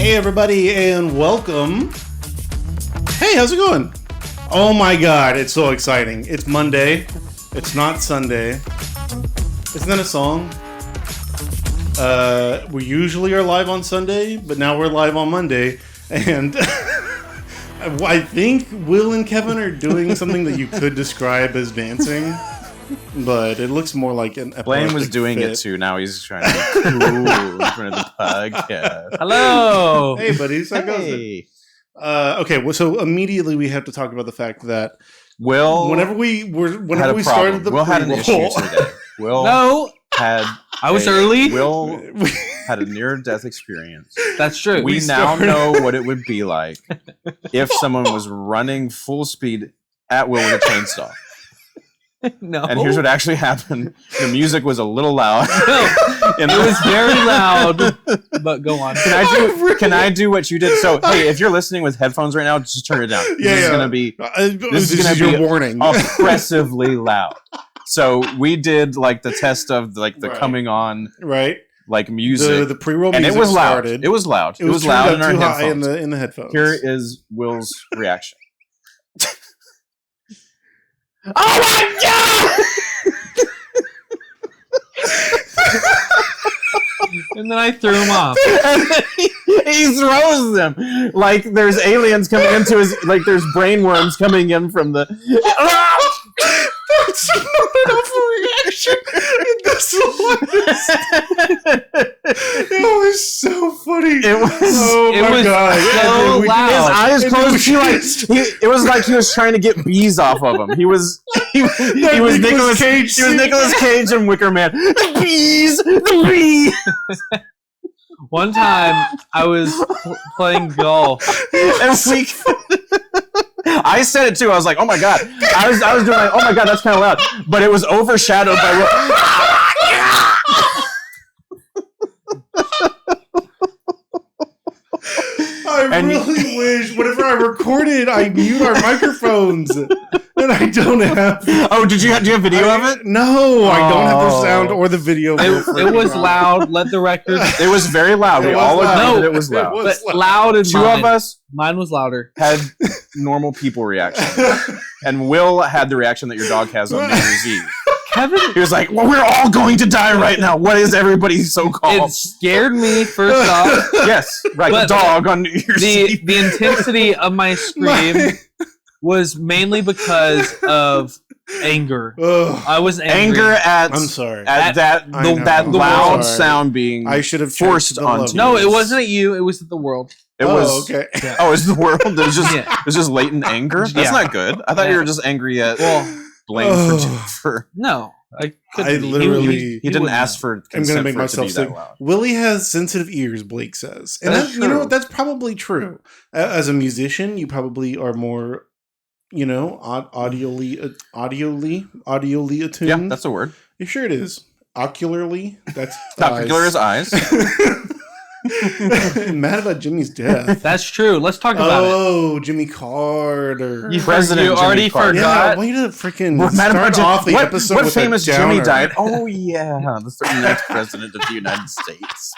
Hey everybody and welcome. Hey, how's it going? Oh my god, it's so exciting. It's Monday. It's not Sunday. Isn't that a song? We usually are live on Sunday, but now we're live on Monday. And I think Will and Kevin are doing something that you could describe as dancing. But it looks more like an Blaine was doing it too. Now he's trying to be cool in front of the podcast. Hello. Hey, buddies. How goes it? Okay, well, so immediately we have to talk about the fact that whenever we started the Will had an issue today. I was early. Will had a near-death experience. That's true. We now know what it would be like if someone was running full speed at Will with a chainsaw. No. And here's what actually happened. The music was a little loud. It was very loud. But go on. Can I do what you did? So, hey, if you're listening with headphones right now, just turn it down. This is going to be your warning. Oppressively loud. So we did like the test of like the coming on like music. The pre-roll music and it was loud. Started. It was loud. It was loud in our headphones. In the headphones. Here is Will's reaction. Oh my god! And then I threw him off. And then he throws them like there's aliens coming into his, like there's brain worms coming in from the. That's not enough reaction. It was so funny. It was. Oh my god! So loud. His eyes closed. It was like he was trying to get bees off of him. He was Nicolas Cage. He was Nicolas Cage and Wicker Man. The bees. The bees. One time I was playing golf, and I said it too. I was like, "Oh my god!" I was doing like, "Oh my god, that's kind of loud," but it was overshadowed by Will. I really wish whenever I recorded, I mute our microphones, and I don't have. Oh, do you have video of it? No, I don't have the sound or the video. It was loud. Let the record. It was very loud. We all agreed that it was loud. But loud and two of us. Mine was louder. Had normal people reaction, and Will had the reaction that your dog has on New Year's Eve. Kevin, he was like, "Well, we're all going to die right now. What is everybody so called?" It scared me first off. Yes, right. The dog on New Year's Eve. The intensity of my scream was mainly because of anger. I was angry. Anger at. I'm sorry. At that loud sound being. I should have forced onto. No, it wasn't at you. It was at the world. It was okay. Yeah. Oh, it's the world. There's just latent anger. That's not good. I thought you were just angry at Blaine for. No, I literally he didn't ask for. I'm going to make myself sick. Willie has sensitive ears, Blake says, and you know that's probably true. As a musician, you probably are more, audioly attuned. Yeah, that's a word. You sure it is? Ocularly. That's ocular is eyes. Mad about Jimmy's death. That's true. Let's talk about it. Oh, Jimmy Carter. You already forgot. Yeah, way to freaking start off the episode with famous a downer. Jimmy died? Oh, yeah. The 39th president of the United States.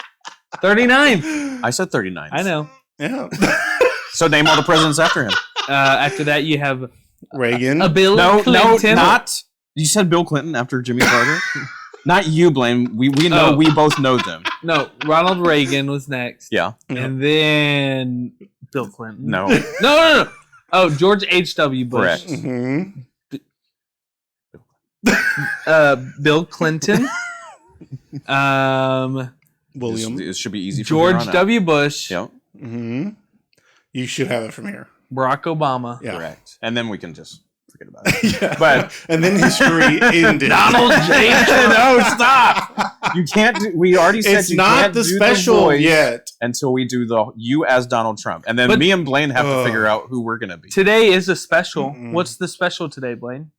39th. I said 39th. I know. Yeah. So name all the presidents after him. After that, you have Reagan. Bill Clinton. No, not. You said Bill Clinton after Jimmy Carter? Not you, Blaine. We know. We both know them. No, Ronald Reagan was next. Yeah. And then Bill Clinton. No. No. Oh, George H.W. Bush. Correct. Mm-hmm. Bill Clinton. William. It should be easy for George W. Bush. Yep. Mm-hmm. You should have it from here. Barack Obama. Yeah. Correct. And then we can just forget about it. Yeah. But and then history ended. Donald J. No, stop. You can't do. We already said you can't the do special the voice yet until we do you as Donald Trump, and then me and Blaine have to figure out who we're gonna be. Today is a special. Mm-mm. What's the special today, Blaine?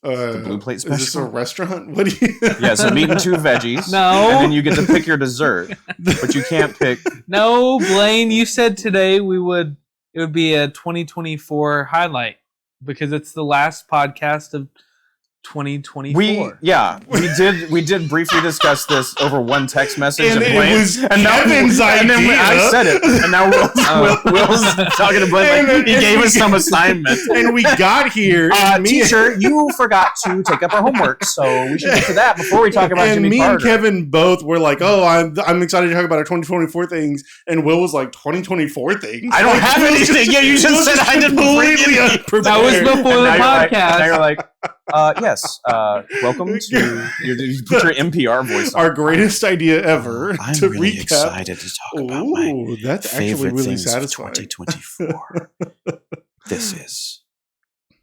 The Blue Plate special. Is this a restaurant? What do you? Yeah, so meat and two veggies. No, and then you get to pick your dessert, but you can't pick. No, Blaine, you said today it would be a 2024 highlight because it's the last podcast of 2024. We did briefly discuss this over one text message, And it Blaine, was and Kevin's and then idea. I said it, and now Will's talking to Blaine. Like, he gave us some assignment, And we got here. and me- teacher, you forgot to take up our homework, so we should get to that before we talk about and Jimmy me Carter. and Kevin both were like, "Oh, I'm excited to talk about our 2024 things." And Will was like, "2024 things? I don't have anything. Yeah, you just said I didn't bring completely anything. unprepared." That was before the podcast. Now you're like, yes. Welcome to you put your NPR voice on. Our greatest idea ever. I'm to really recap. excited to talk about my Ooh, that's actually favorite really things of satisfying. 2024. This is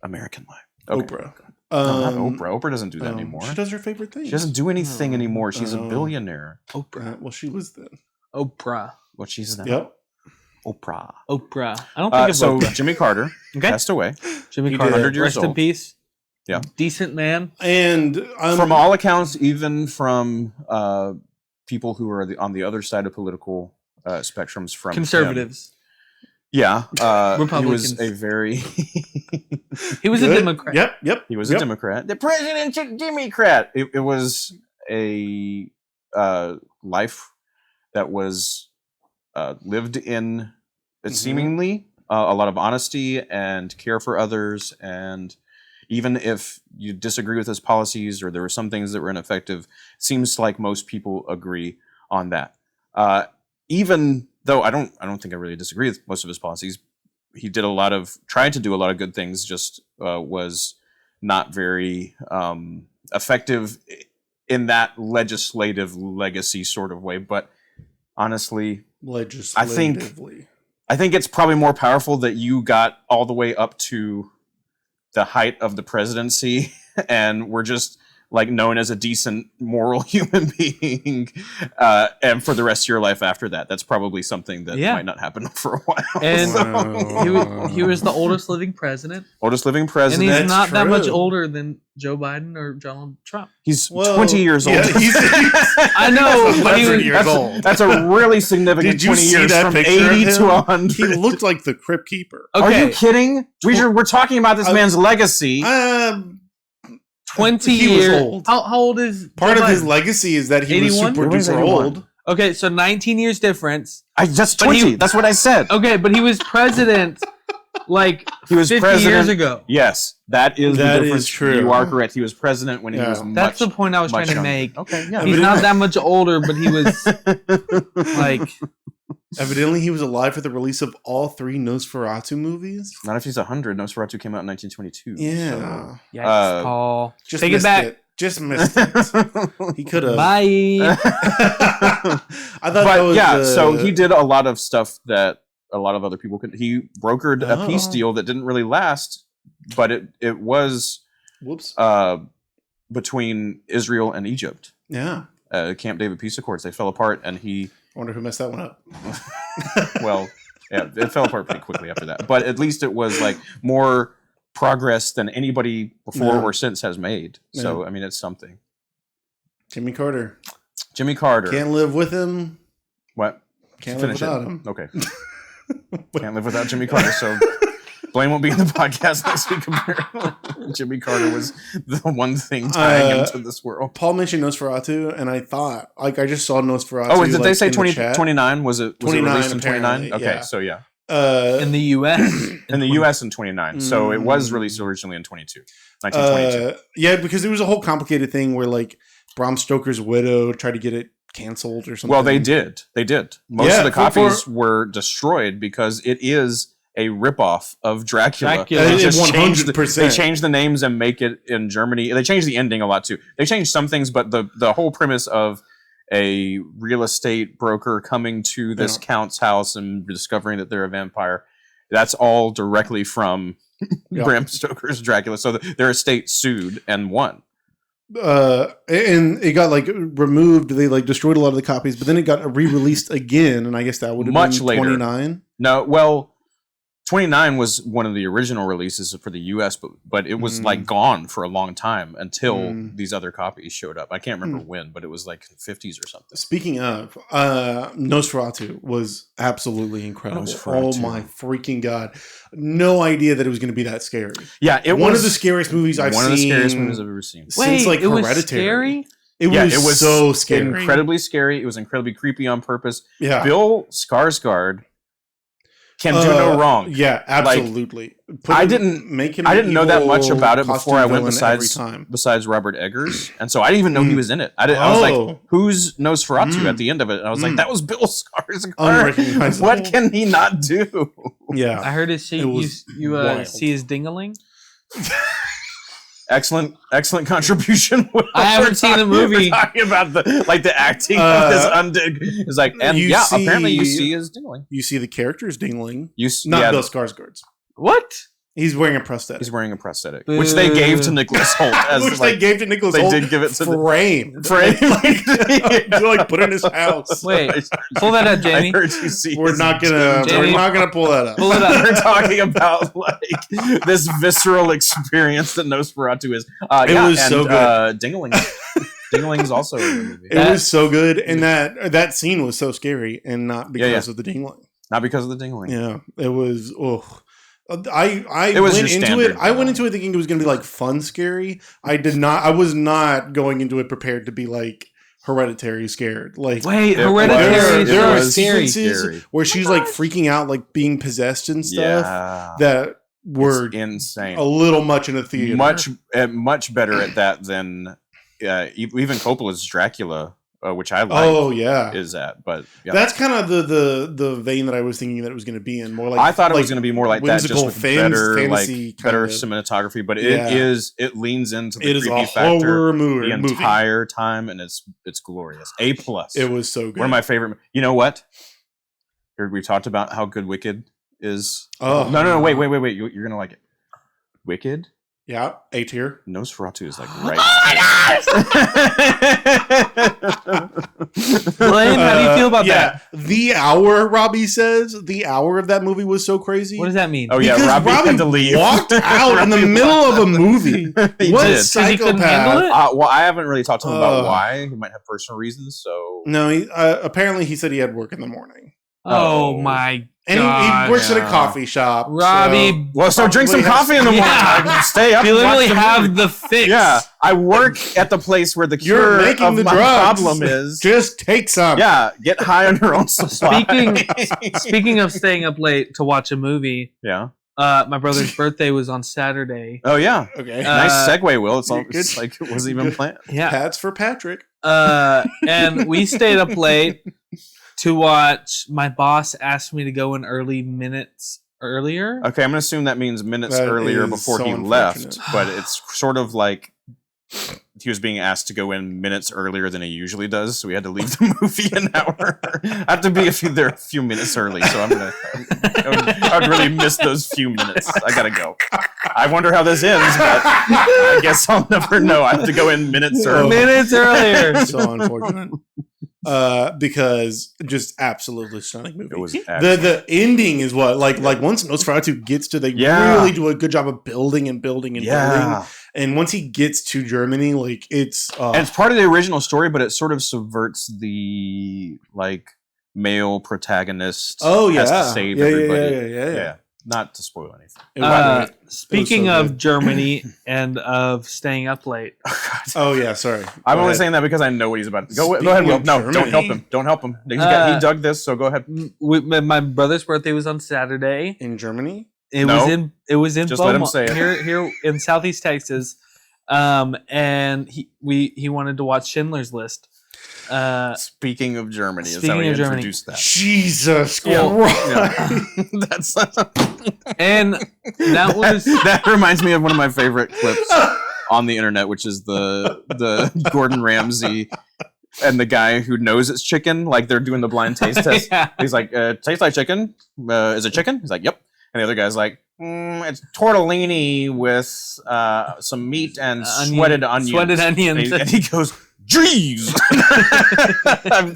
American Life. Okay. Oprah. No, not Oprah. Oprah doesn't do that anymore. She does her favorite thing. She doesn't do anything anymore. She's a Oh. billionaire. Well, she was then. Oprah. What she's now? Yep. Oprah. Oprah. I don't think of So Oprah. Jimmy Carter Okay. passed away. Jimmy He Carter. did. 100 years Rest in old. peace. Yeah. Decent man. And From all accounts, even from people who are on the other side of political spectrums from him. Conservatives. Yeah. He Republicans. was a very... He was a Good. Democrat. Yep. He was a Democrat. The president Democrat. It was a life that was lived in seemingly a lot of honesty and care for others. And even if you disagree with his policies or there were some things that were ineffective, it seems like most people agree on that. Even though I don't think I really disagree with most of his policies, he did tried to do a lot of good things, just was not very effective in that legislative legacy sort of way. But honestly, Legislatively. I think it's probably more powerful that you got all the way up to the height of the presidency and were just like known as a decent moral human being and for the rest of your life after that. That's probably something that might not happen for a while. And he was the oldest living president. Oldest living And president. he's That's not that much true. older than Joe Biden or Donald Trump. He's 20 years old. Yeah, he's I know, but he 11 was, years old. That's a really significant Did you 20 see years that from picture of 80 him? to 100. He looked like the Crypt Keeper. Are okay, you kidding? We're talking about this man's legacy. 20 he was years. old. How old is Part Joe of his Biden? legacy is that he was 81? super He was duper 81. old. Okay, so 19 years difference. Just But 20. he- That's what I said. Okay, but he was president like He was 50 president years ago. Yes, that is That the is difference. true. You are correct. He was president when he Yeah. was That's the point I was trying much to younger. make. Okay, yeah. He's not that much older, but he was like, Evidently, he was alive for the release of all 3 Nosferatu movies. Not if he's 100. Nosferatu came out in 1922. Yeah. yikes, Paul. Just Take it missed back. Just missed it. He could have. Bye. I thought that But was. yeah, so he did a lot of stuff that a lot of other people could. He brokered a peace Oh. deal that didn't really last, but it was Whoops. between Israel and Egypt. Yeah. Camp David peace accords. They fell apart, and he I wonder who messed that one up. well, yeah, it fell apart pretty quickly after that. But at least it was like more progress than anybody before Yeah. or since has made. So I mean, it's something. Jimmy Carter. Jimmy Carter. Can't live with him. What? Can't live Finish it. without him. Okay. Can't live without Jimmy Carter. So Blaine won't be in the podcast next week. Apparently, Jimmy Carter was the one thing tying into this world. Paul mentioned Nosferatu, and I thought, like, I just saw Nosferatu. Oh, did they like, say in the 20, chat. 29? Was it 29 released in 29? apparently, Okay, yeah. so yeah. In the U.S. In the U.S. in 29. So it was released originally in 1922. Yeah, because there was a whole complicated thing where, like, Bram Stoker's widow tried to get it canceled or something. Well, they did. They did. Most Yeah, of the for- copies were destroyed because it is a ripoff of Dracula. Dracula. They It's just changed the, 100%. they changed the names and make it in Germany. They changed the ending a lot too. They changed some things, but the whole premise of a real estate broker coming to this count's house and discovering that they're a vampire, that's all directly from Bram Stoker's Dracula. So their estate sued and won. And it got like removed. They like destroyed a lot of the copies, but then it got re-released again, and I guess that would have Much been later. 29. No, well, 29 was one of the original releases for the US, but it was like gone for a long time until these other copies showed up. I can't remember when, but it was like 50s or something. Speaking of, Nosferatu was absolutely incredible. Nosferatu. Oh my freaking god! No idea that it was going to be that scary. Yeah, it One was of the scariest movies I've one seen. of the scariest movies I've ever seen. Since like it was Hereditary. scary? It was so scary. Incredibly scary. It was incredibly creepy on purpose. Yeah. Bill Skarsgård can do no wrong. Yeah, absolutely. I didn't know that much about it before I went besides Robert Eggers, and so I didn't even know he was in it. I was like, "Who's Nosferatu?" At the end of it, and I was like, "That was Bill Skarsgård. What can he not do?" Yeah, I heard his you see his dingaling. Excellent contribution. I haven't seen the movie. We're talking about the acting of this undead. It's like, and apparently you see his dingling. You see the character's dingling. Not Bill Skarsgård's. What? He's wearing a prosthetic. He's wearing a prosthetic, which they gave to Nicholas Hoult. They gave to Nicholas Hoult. They did give it to frame. To put in his house. Wait, pull that up, Jamie. I heard you see. We're not gonna pull that up. Pull it up. We're talking about like this visceral experience that Nosferatu is. It was so good. Dingling. Dingling is also in the movie. It was so good, and that scene was so scary, and not because of the dingling. Not because of the dingling. Yeah, it was. I went into it thinking it was going to be like fun scary. I was not going into it prepared to be like Hereditary scared. Like, wait, Hereditary. There are sequences where she's like freaking out, like being possessed and stuff that were insane. A little much in a theater. Much better at that than even Coppola's Dracula. Which I like. Oh yeah, is that? But that's kind of the vein that I was thinking that it was going to be in. More like I thought it was going to be more like that, just with better better cinematography. But it leans into the creepy factor horror movie the entire time, and it's glorious. A+. It was so good. One of my favorite. You know what? We talked about how good Wicked is. Oh no! Wait! You're gonna like it. Wicked. Yeah, A tier. Nosferatu is like right. Blaine, how do you feel about that? The hour, Robbie says, the hour of that movie was so crazy. What does that mean? Oh yeah, because Robbie had to leave. Walked out in the middle of a movie. What did. psychopath? Well, I haven't really talked to him about why. He might have personal reasons. So no, apparently he said he had work in the morning. Oh my. And he works at a coffee shop. Robbie. So drink some coffee in the morning. Stay up. You literally have the fix. Yeah. I work at the place where the cure of my problem is. Just take some. Yeah. Get high on your own supply. Speaking of staying up late to watch a movie. Yeah. My brother's birthday was on Saturday. Oh, yeah. Okay. Nice segue, Will. It's like it wasn't even planned. Yeah. Pats for Patrick. And we stayed up late to watch. My boss asked me to go in minutes earlier. Okay, I'm going to assume that means minutes earlier before he left. But it's sort of like he was being asked to go in minutes earlier than he usually does, so we had to leave the movie an hour. I have to be a few minutes early, so I would really miss those few minutes. I gotta go. I wonder how this ends, but I guess I'll never know. I have to go in minutes early. Minutes earlier. So unfortunate. Because just absolutely stunning movie. It was the ending is what like once Nosferatu gets to really do a good job of building and building. And once he gets to Germany, like it's and it's part of the original story, but it sort of subverts the like male protagonist. Has to save everybody. Yeah. Not to spoil anything. Speaking of Germany and of staying up late. Oh yeah, sorry. I'm only saying that because I know what he's about to go ahead, Will. No, don't help him. Don't help him. He dug this, so go ahead. My brother's birthday was on Saturday. In Germany? It was in just Beaumont, let him say it. here in Southeast Texas. And he wanted to watch Schindler's List. Speaking of Germany, is how he introduced that. Jesus Christ. That's and that reminds me of one of my favorite clips on the internet, which is the Gordon Ramsay and the guy who knows it's chicken, like they're doing the blind taste test. Yeah. He's like, tastes like chicken. Is it chicken? He's like, yep. And the other guy's like, it's tortellini with some meat and sweated onions. Sweated onions. And he goes, jeez.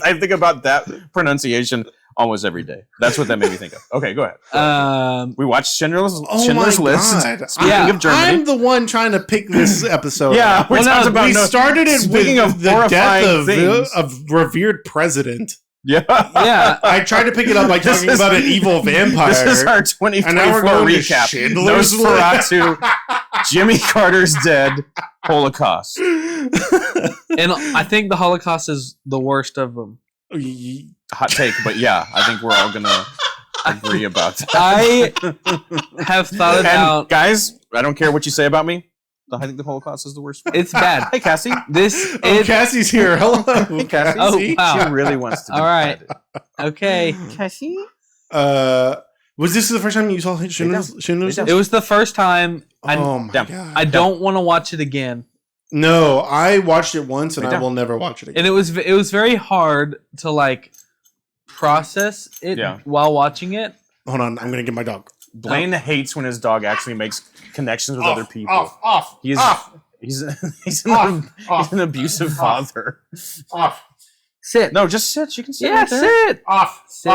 I think about that pronunciation almost every day. That's what that made me think of. Okay, go ahead. Um, We watched Schindler's my List. God. Speaking Yeah. of Germany, I'm the one trying to pick this episode. yeah, up. we Well, no, talked about we started it Speaking with of the death horrifying things. of revered president. Yeah, yeah. I tried to pick it up by This talking is- about an evil vampire. This is our And now we're 2024 going to recap. Schindler's Nosferatu, Jimmy Carter's dead, Holocaust. And I think the Holocaust is the worst of them. Hot take, but yeah, I think we're all gonna agree about that. I have thought And about guys, I don't care what you say about me. I think the Holocaust is the worst one. it's bad. Hey, Cassie. This Oh, it, Cassie's here. Hello, Cassie. Oh, Cassie. wow. She really wants to. All right. Okay. Cassie. Was this the first time you saw Schindler's Lay List? It was the first time Oh my Down. god! I don't want to watch it again. No, I watched it once and Lay I down. will never watch it again. And it was very hard to like process it Yeah. while watching it. Hold on, I'm gonna get my dog. Blaine hates when his dog actually makes connections with other people. Off. He's he's an abusive father. Sit. No, just sit. She can sit. Yeah, right there. sit. Off. Sit.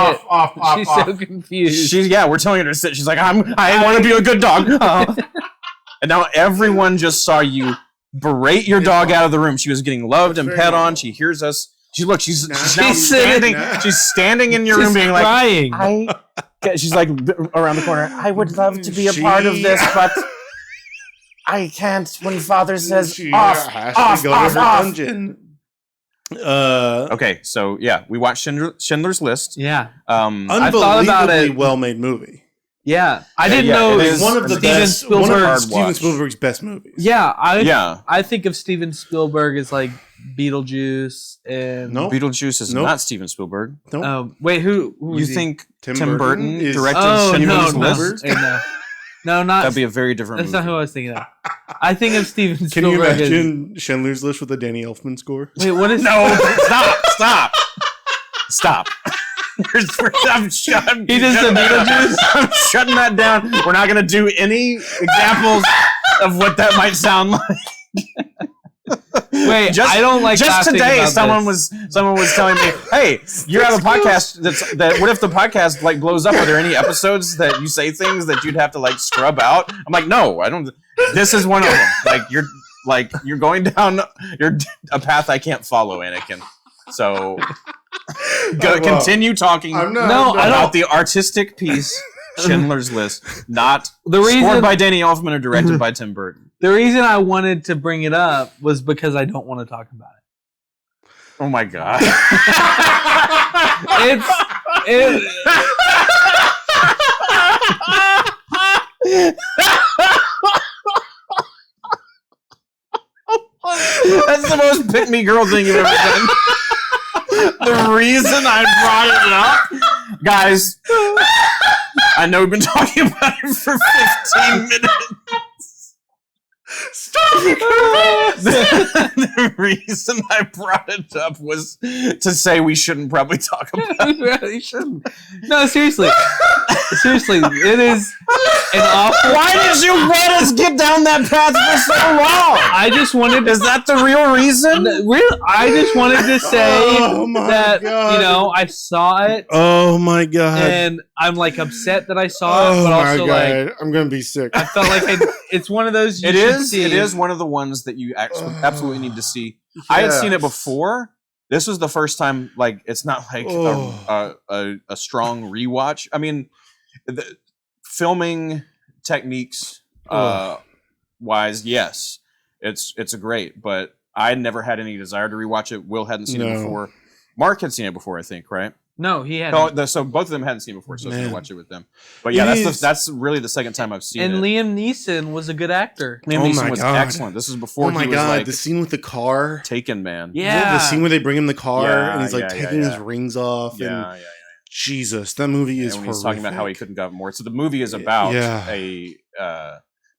She's so confused. We're telling her to sit. She's like, I want to be a good dog. And now everyone just saw you berate your dog out of the room. She was getting loved and Very pet on. normal. She hears us. She's now She's standing. sitting. She's standing in your She's room, being like, crying. she's like around the corner. I would love to be a part of this, but I can't. When father says She off, has off, to go off, to her off. dungeon. Okay, so yeah, we watched Schindler's List. Yeah. I thought about Unbelievably it. well-made movie. Yeah. I didn't yeah, know it It's is one of the Steven best. Spielberg. One of Hard Steven watch. Spielberg's best movies. Yeah, yeah, I think of Steven Spielberg as like Beetlejuice and Nope. Beetlejuice is Nope. not Steven Spielberg. Nope. Wait, who You was he? think Tim Tim Burton is- directed Oh Schindler's no, List? no, not. That'd be a very different That's movie. not who I was thinking of. I think of Steven Can you Spielberg as. imagine Schindler's List with a Danny Elfman score? Wait, what is? No, stop. I'm shutting. He does the Beetlejuice? I'm shutting that down. We're not gonna do any examples of what that might sound like. Wait, I don't like. Just laughing today, about someone this. was telling me, "Hey, you have a podcast that. What if the podcast like blows up? Are there any episodes that you say things that you'd have to like scrub out?" I'm like, "No, I don't. This is one of them. You're going down a path I can't follow, Anakin. So continue talking I'm not. No, I'm I not. about the artistic piece, Schindler's List, not The scored reason by Danny Elfman or directed by Tim Burton. the reason I wanted to bring it up was because I don't want to talk about it. Oh my god. That's the most pick me girl thing you've ever done. The reason I brought it up, guys, I know we've been talking about it for 15 minutes. Stop it! The reason I brought it up was to say we shouldn't probably talk about it. We really shouldn't. No, seriously. Seriously, it is an awful. Why did you let us get down that path for so long? I just wanted to. Is that the real reason? I just wanted to say Oh my that God. I saw it Oh my god! and I'm like upset that I saw it, Oh but my also god! like I'm gonna be sick. I felt like it's one of those. It is one of the ones that you absolutely need to see. I had seen it Yes. before. This was the first time. Like, it's not like a strong rewatch. I mean, the filming techniques wise, yes, it's a great. But I never had any desire to rewatch it. Will hadn't seen it No. before. Mark had seen it before, I think, right? No, he had. No, so both of them hadn't seen it before, so I was Man. gonna watch it with them. But yeah, It is- that's really the second time I've seen And it. Liam Neeson was a good actor. Liam Oh Neeson my was God. excellent. This is before Oh my he was god! like The scene with the car. Taken Man. Yeah. The scene where they bring him the car Yeah, and he's like yeah, yeah, taking yeah. his rings off. Yeah, And yeah. Jesus, that movie is And when he's talking about how he horrific. couldn't go more. So the movie is about Yeah. a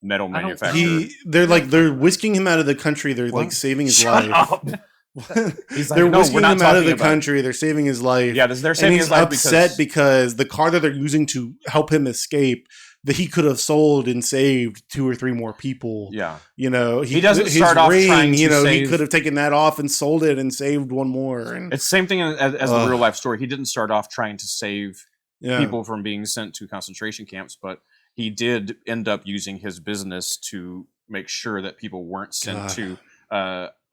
metal I don't- manufacturer. They're whisking him out of the country. They're like What? saving his Shut life. up. He's like, they're "No, whisking we're not him out of talking the about country. They're saving his life. Yeah, they're And saving he's his life upset because the car that they're using to help him escape, that he could have sold and saved 2 or 3 more people. Yeah. You know, He doesn't start off trying to he save- could have taken that off and sold it and saved one more. And It's the same thing as the real life story. He didn't start off trying to save yeah. people from being sent to concentration camps, but he did end up using his business to make sure that people weren't sent to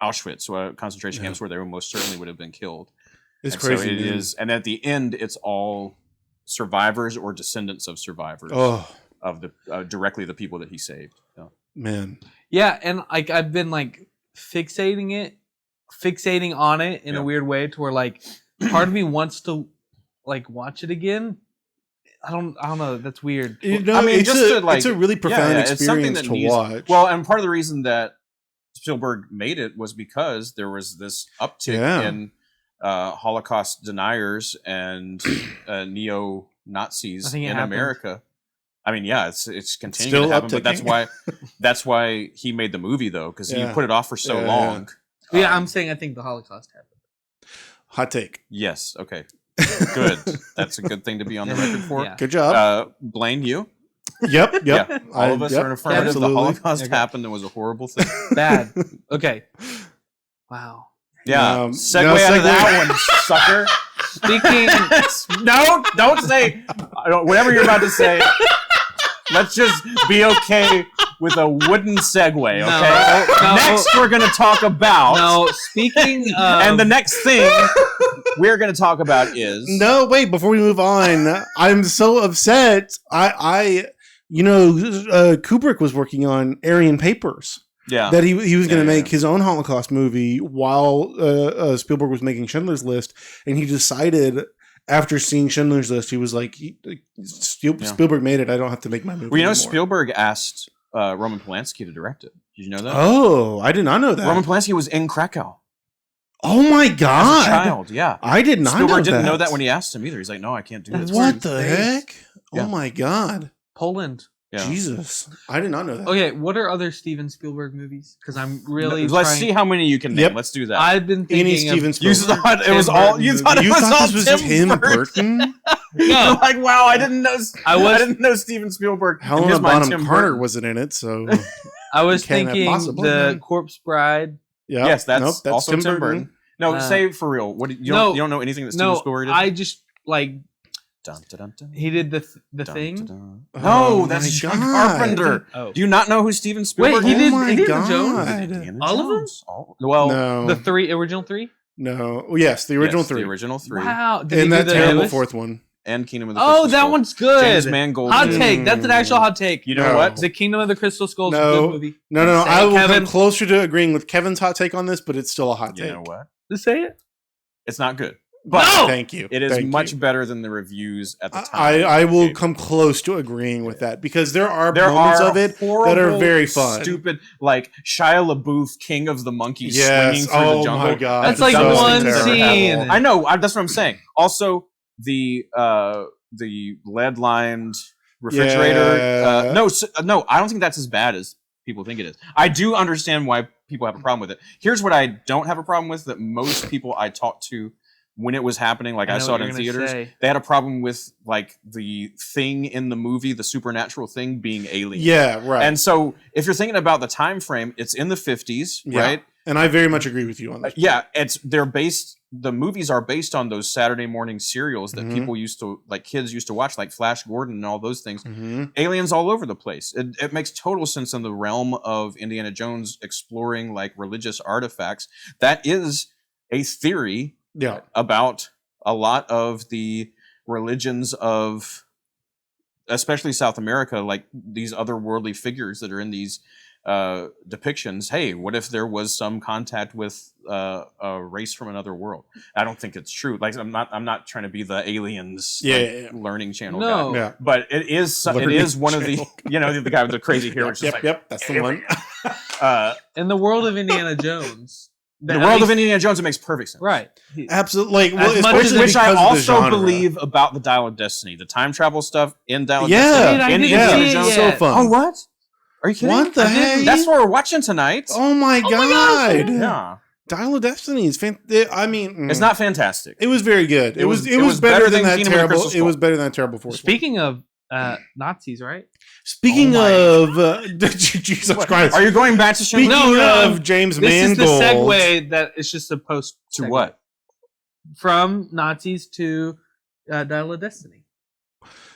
Auschwitz, so concentration camps where they most certainly would have been killed. It's and crazy. So it is, and at the end, it's all survivors or descendants of survivors of the directly the people that he saved. So. Man, yeah, and like I've been like fixating on it in a weird way to where like part of me wants to like watch it again. I don't know. That's weird. You know, I mean, it's a really profound it's something experience that to needs, watch. Well, and part of the reason that Spielberg made it was because there was this uptick in Holocaust deniers and neo-Nazis in America. I mean, yeah, it's continuing to happen, but that's why he made the movie though, because he put it off for so long. Yeah, I'm saying I think the Holocaust happened. Hot take. Yes. Okay. Good. That's a good thing to be on the record for. Yeah. Good job. Blaine, you? Yep. Yeah. All of us are in affirmative. Absolutely. The Holocaust happened. It was a horrible thing. Bad. Okay. Wow. Yeah. Segue out of that one, sucker. Speaking. No, don't say whatever you're about to say. Let's just be okay with a wooden segue, okay? No. Next, we're going to talk about... No, speaking of... And the next thing we're going to talk about is... No, wait, before we move on, I'm so upset. Kubrick was working on Aryan Papers. Yeah. That he was going to make his own Holocaust movie while Spielberg was making Schindler's List, and he decided... After seeing Schindler's List, he was like, Spielberg made it. I don't have to make my movie Well, anymore. Spielberg asked Roman Polanski to direct it. Did you know that? Oh, I did not know that. Roman Polanski was in Krakow. Oh my God. As a child, yeah. I did not know that. Spielberg didn't know that when he asked him either. He's like, no, I can't do this. What the heck? Yeah. Oh my God. Poland. Yeah. Jesus. I did not know that. Okay, what are other Steven Spielberg movies? Because I'm really Let's see how many you can name. Yep. Let's do that. I've been thinking Any Steven You Spielberg. thought it was all. You thought it was all this was Tim Tim Burton. Burton? You're like, wow, I didn't know. I was- didn't know Steven Spielberg. In Helena his mind, Bonham Tim Carter Burton. wasn't in it, so I was Can't have thinking possibly the been. Corpse Bride. yeah. Yes, that's also Tim Tim Burton. No, say for real. What you don't know anything that Steven No, Spielberg did? I just like Dun, dun, dun, dun, he did the dun, thing. dun, dun. Oh No, my that's John God. Carpenter. Oh. Do you not know who Steven Spielberg Wait, he is? did Oh my Indiana God. Jones. Indiana All of them? Jones. Well, No. The original three. No. Oh, yes, the original yes, three. The original three. Wow, did he And do that the terrible newest? fourth one. And Kingdom of the Oh, Crystal that Skull. one's good. James Mangold. Hot take. That's an actual hot take. You know No. what? The Kingdom of the Crystal Skull is a No. good movie. No. Say I it, will Kevin. come closer to agreeing with Kevin's hot take on this, but it's still a hot You take. know what? Just say it. It's not good. But No! Thank you. it is Thank much you. better than the reviews at the time. I will gave. come close to agreeing with that because there are There moments are of it horrible, that are very fun. stupid, like Shia LaBeouf, King of the Monkeys, Yes. swinging through Oh the jungle. my God. That's the like dumbest one thing to ever scene. happen. I know. That's what I'm saying. Also, the lead-lined refrigerator. Yeah. No, I don't think that's as bad as people think it is. I do understand why people have a problem with it. Here's what I don't have a problem with that most people I talked to when it was happening, like I know saw what it you're in gonna theaters, say. they had a problem with like the thing in the movie, the supernatural thing being alien. Yeah, right. And so if you're thinking about the time frame, it's in the 50s, Yeah. right? And I very much agree with you on that. Yeah, the movies are based on those Saturday morning serials that people used to, like kids used to watch, like Flash Gordon and all those things. Aliens all over the place. It makes total sense in the realm of Indiana Jones exploring like religious artifacts. That is a theory Yeah. about a lot of the religions of especially South America, like these otherworldly figures that are in these depictions. Hey, what if there was some contact with a race from another world? I don't think it's true. Like I'm not trying to be the aliens learning channel No. guy. Yeah. But it is one of the the guy with the crazy hair. which is like, Yep, that's the one. In the world of Indiana Jones. the world of Indiana Jones, it makes perfect sense. Right. Absolutely. Like, well, As much as- especially Which I because of the also genre. believe about the Dial of Destiny, the time travel stuff in Dial of Yeah. Destiny. Wait, I in didn't Indiana see it Jones. yet. So fun. Oh, what? Are you kidding? What the I didn't- heck? That's what we're watching tonight. Oh my Oh my God. gosh, Yeah. Dial of Destiny is I mean, It's not fantastic. It was very good. It was was better than that Kingdom of the terrible. Crystal It was Skull. better than that terrible Force. Speaking of Nazis, right? Speaking Oh of Jesus What, Christ, are you going back to speaking Schindler? of James This is the Mangold, segue that it's just a post To segue. what? From Nazis to Dial of Destiny.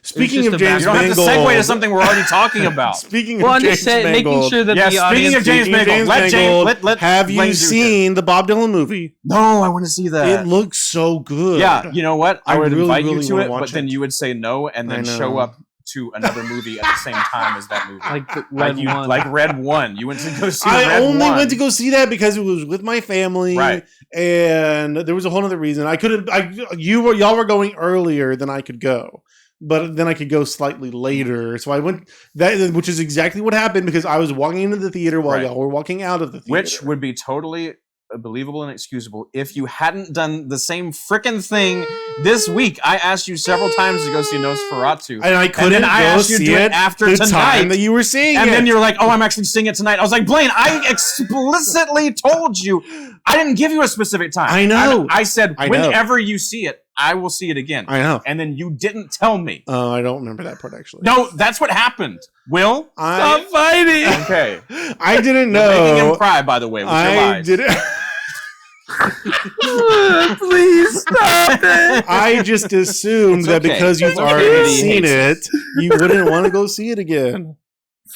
speaking just of a James You don't have to Mangold, segue to something we're already talking about. Speaking Well, of I'm James just saying, making Mangold, sure that Yeah, the speaking audience. of James speaking of Mangold, let James- let have Blaine you do his seen the Bob Dylan movie? No, I want to see that. It looks so good. Yeah, you know what? I I would really, invite really you to wanna it, watch but then it. you would say no and I then know. show up to another movie at the same time as that movie. Like the Like Red One. like Red One. You went to go see I Red only One. went to go see that because it was with my family, Right. and there was a whole other reason. I couldn't. Y'all were going earlier than I could go, but then I could go slightly later. So I went which is exactly what happened because I was walking into the theater while Right. y'all were walking out of the theater. Which would be totally believable and excusable if you hadn't done the same frickin' thing this week. I asked you several times to go see Nosferatu. and I couldn't then I go asked you to see do it it after the tonight. time that you were seeing And it. then you're like, oh, I'm actually seeing it tonight. I was like, Blaine, I explicitly told you. I didn't give you a specific time. I know. I said, I know. whenever you see it, I will see it again. I know. And then you didn't tell me. I don't remember that part actually. No, that's what happened. Will? I fighting! Okay. I didn't You're making him know. cry, by the way, with your I lies. didn't. Please stop it! I just assumed It's that okay. because you've It's okay already that he seen hates it, you wouldn't want to go see it again.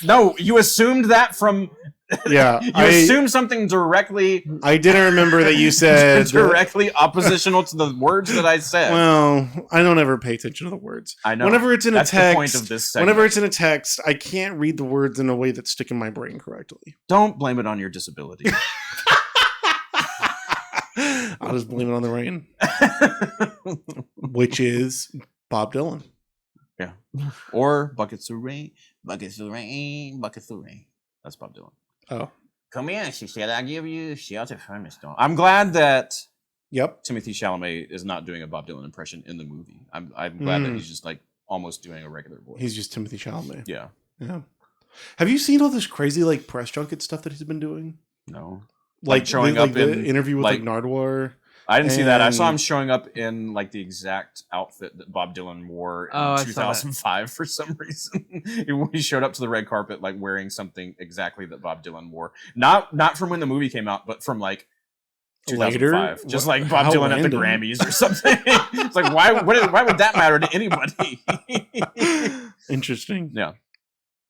No, you assumed that from... Yeah, You assumed something directly I didn't remember that you said. directly oppositional to the words that I said. Well, I don't ever pay attention to the words. I know. Whenever it's in That's a text, the point of this segment. whenever it's in a text, I can't read the words in a way that's sticking my brain correctly. Don't blame it on your disability. I'll just blame it on the rain, which is Bob Dylan. Yeah. Or buckets of rain, buckets of rain, buckets of rain. That's Bob Dylan. Oh, Come here, she said, I'll give you shelter from the storm. I'm glad that yep. Timothy Chalamet is not doing a Bob Dylan impression in the movie. I'm glad that Mm. he's just like almost doing a regular voice. He's just Timothy Chalamet. Yeah. Yeah. Have you seen all this crazy like press junket stuff that he's been doing? No. Like showing the, up the in, interview with like- Nardwuar. I didn't see that. I saw him And- showing up in like the exact outfit that Bob Dylan wore in Oh, I saw that. 2005 for some reason. He showed up to the red carpet like wearing something exactly that Bob Dylan wore. Not from when the movie came out, but from like 2005. Later? Just What- like Bob how Dylan at the random. Grammys or something. It's like why would that matter to anybody? Interesting. Yeah.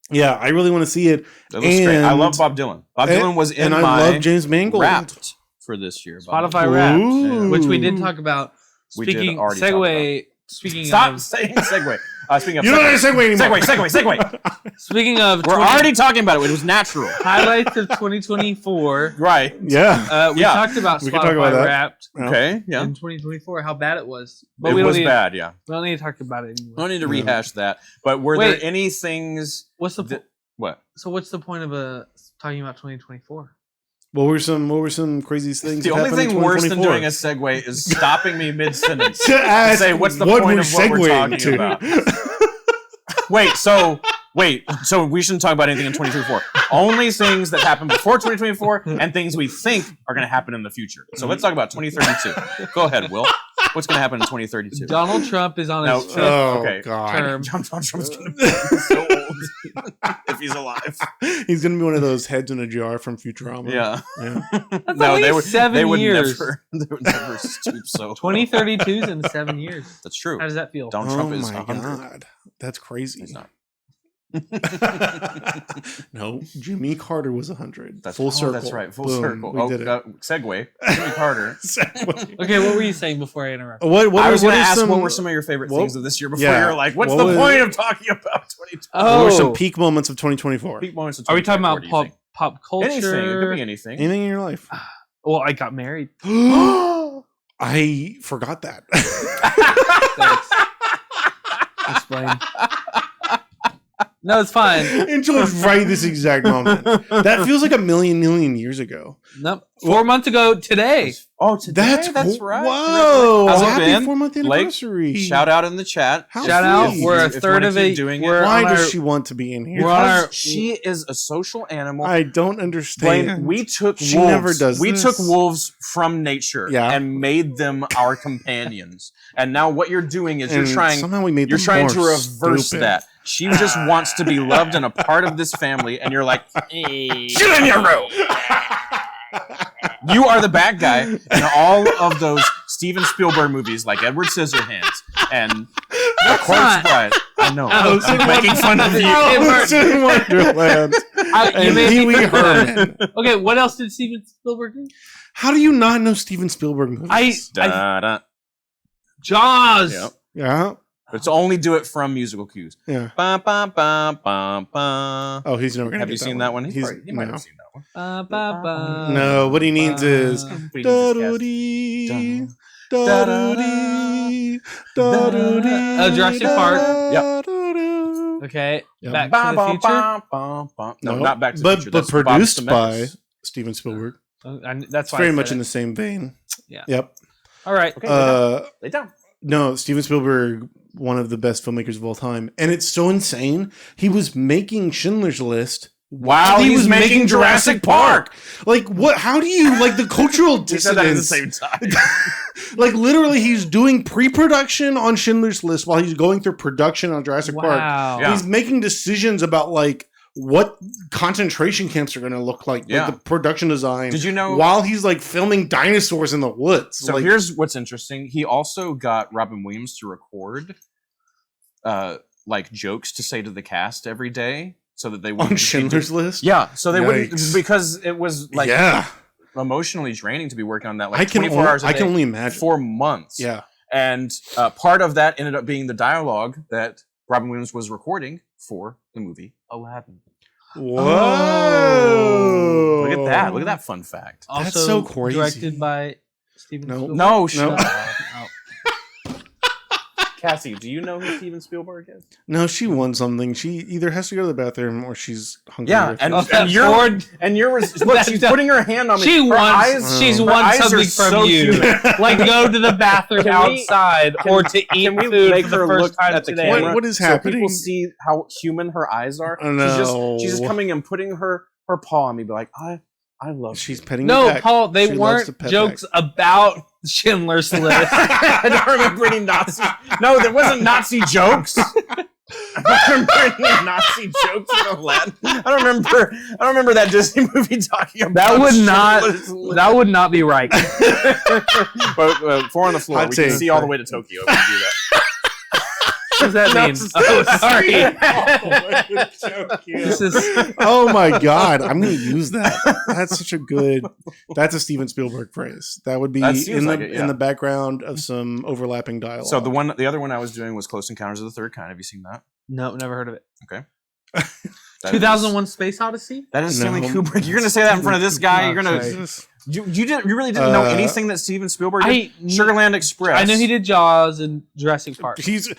Yeah, I really want to see it. That looks great. I And- love Bob Dylan. Bob Dylan was in and I my love James Mangold. Wrapped for this year. Bob Spotify Dylan. Wrapped, Ooh. which we did talk about. We did Speaking already talk segue. Speaking Stop of saying segue. Speaking of You don't know how to segue anymore. segue. speaking of We're 20 already talking about it. It was natural. highlights of 2024. Right. Yeah. We Yeah. talked about We can talk about Spotify that. Wrapped Yeah. Okay. Yeah. in 2024, how bad it was. But It we don't was need, bad. Yeah. We don't need to talk about it I anymore. don't need to Yeah. rehash that. But were Wait. there any things? What's the that- what? so? What's the point of talking about 2024? What were some crazy things? The that only happened in thing worse than 2024? doing a segue is stopping me mid sentence. to ask say, what's the what point we're of what we're segueing talking to. Wait. So we shouldn't talk about anything in 2024. Only things that happened before 2024 and things we think are going to happen in the future. So let's talk about 2032. Go ahead, Will. What's going to happen in 2032? Donald Trump is on No, his fifth Oh Okay. God, term. Donald Trump's going to be so old if he's alive. he's gonna be one of those heads in a jar from Futurama. Yeah. Yeah. That's only 7 years. They would never stoop so. 2032 is in 7 years. That's true. How does that feel? Donald Oh Trump is my 100. God, that's crazy. He's not. No, Jimmy Carter was 100. That's Full circle. That's right. Full Boom, circle. We did it. Segue. Jimmy Carter. Segue. Okay, what were you saying before I interrupt? What I was what going to are ask some, what were some of your favorite what- things of this year before yeah. you're like, what's What the was- point of talking about 2020? What were some Oh, peak moments of 2024? Peak moments of are we talking 2024, about what do you pop think? pop culture? Anything. It could be anything. Anything in your life? Well, I got married. I forgot that. Thanks. Explain. No, it's fine. Until right this exact moment. That feels like a million years ago. Nope. 4 months ago today. Oh, today? That's right. Whoa! How's it Happy been? 4-month Blake, anniversary. shout out in the chat. How Shout out. sweet. We're a If you third wanna of a. keep doing it. We're Why on does our, she want to be in here? We're on our. Because she is a social animal. I don't understand. Blaine, we took She wolves. never does We this. took wolves from nature Yeah. and made them our companions. And now what you're doing is And you're trying somehow we made you're them trying more to reverse stupid. that. She just wants to be loved and a part of this family, and you're like, shoot in your room. You are the bad guy in all of those Steven Spielberg movies, like Edward Scissorhands and The Corpse not- Bride. I know. Alice in I'm making fun of you. Alice in Wonderland. You And made Pee me Wee think of that. Herman. Okay, what else did Steven Spielberg do? How do you not know Steven Spielberg movies? I Da-da. Jaws. Yep. Yeah. But to only do it from musical cues. Yeah. Ba, ba, ba, ba, ba. Oh, he's never gonna Have get you seen that one? He might no. have seen that one. Ba, ba, ba, No, what he needs is ba. What he needs is da-doo-dee, Da- da-doo-dee, da-doo-dee, Jurassic Park. Yep. da-doo-doo. Okay, Yep. Back Ba, to the ba, Future. ba, ba, ba. No, No, not Back to the but Future. but That's Bob produced by Zemeckis. Steven Spielberg. That's It's why very I much said in it. the same vein. Yeah. Yep. All right. Okay, lay down. No, Steven Spielberg, one of the best filmmakers of all time, and it's so insane. He was making Schindler's List While he he's was making Jurassic Park. Like what? How do you like the cultural We said that at the dissonance? same time. Like literally, he's doing pre-production on Schindler's List while he's going through production on Jurassic Park. Wow. Yeah. He's making decisions about like what concentration camps are going to look like Yeah. the production design. Did you know? while he's like filming dinosaurs in the woods? So like, here's what's interesting. He also got Robin Williams to record, like jokes to say to the cast every day, so that they wouldn't on be Schindler's List. Yeah, so they wouldn't Yikes. because it was like yeah, emotionally draining to be working on that. Like I can 24 hours a I day can only imagine. for months. Yeah, And part of that ended up being the dialogue that Robin Williams was recording for the movie Aladdin. whoa! Look at that! Look at that fun fact. Also That's so crazy. directed by Steven No. Spielberg. No, No. shut up. Oh. Cassie, do you know who Steven Spielberg is? No, she won something. She either has to go to the bathroom or she's hungry. Yeah, or and, Oh, and that you're Ford- look, she's putting her hand on me. She Her wants. eyes- She's her won eyes are something from so you, human. like go to the bathroom Can we- outside or to eat Can we food make for the her first look time at the today. camera? What is so happening? people see how human her eyes are. Oh, no. She's just coming and putting her paw on me, be like, I love She's you. petting the No, peck. Paul, they She loves weren't to pet jokes peck. about Schindler's List. I don't remember any Nazi. No, there wasn't Nazi jokes. I don't remember any Nazi jokes in Aladdin. I don't remember that Disney movie talking about That would not. Schindler's List. That would not be right. But 4 on the floor. Hot We can take. see all the way to Tokyo if we do that. What does that No, mean? Oh, sorry. This is Oh my god, I'm gonna use that. That's such a good. That's a Steven Spielberg phrase. That would be That seems in the like it, yeah. in the background of some overlapping dialogue. So the other one I was doing was Close Encounters of the Third Kind. Have you seen that? no, never heard of it. That 2001: Space Odyssey. That is Stanley No. Kubrick. You're gonna say that in front of this guy. You're gonna. Jesus. You really didn't know Uh, anything that Steven Spielberg did. I Sugarland Express. I know he did Jaws and Jurassic Park. He's not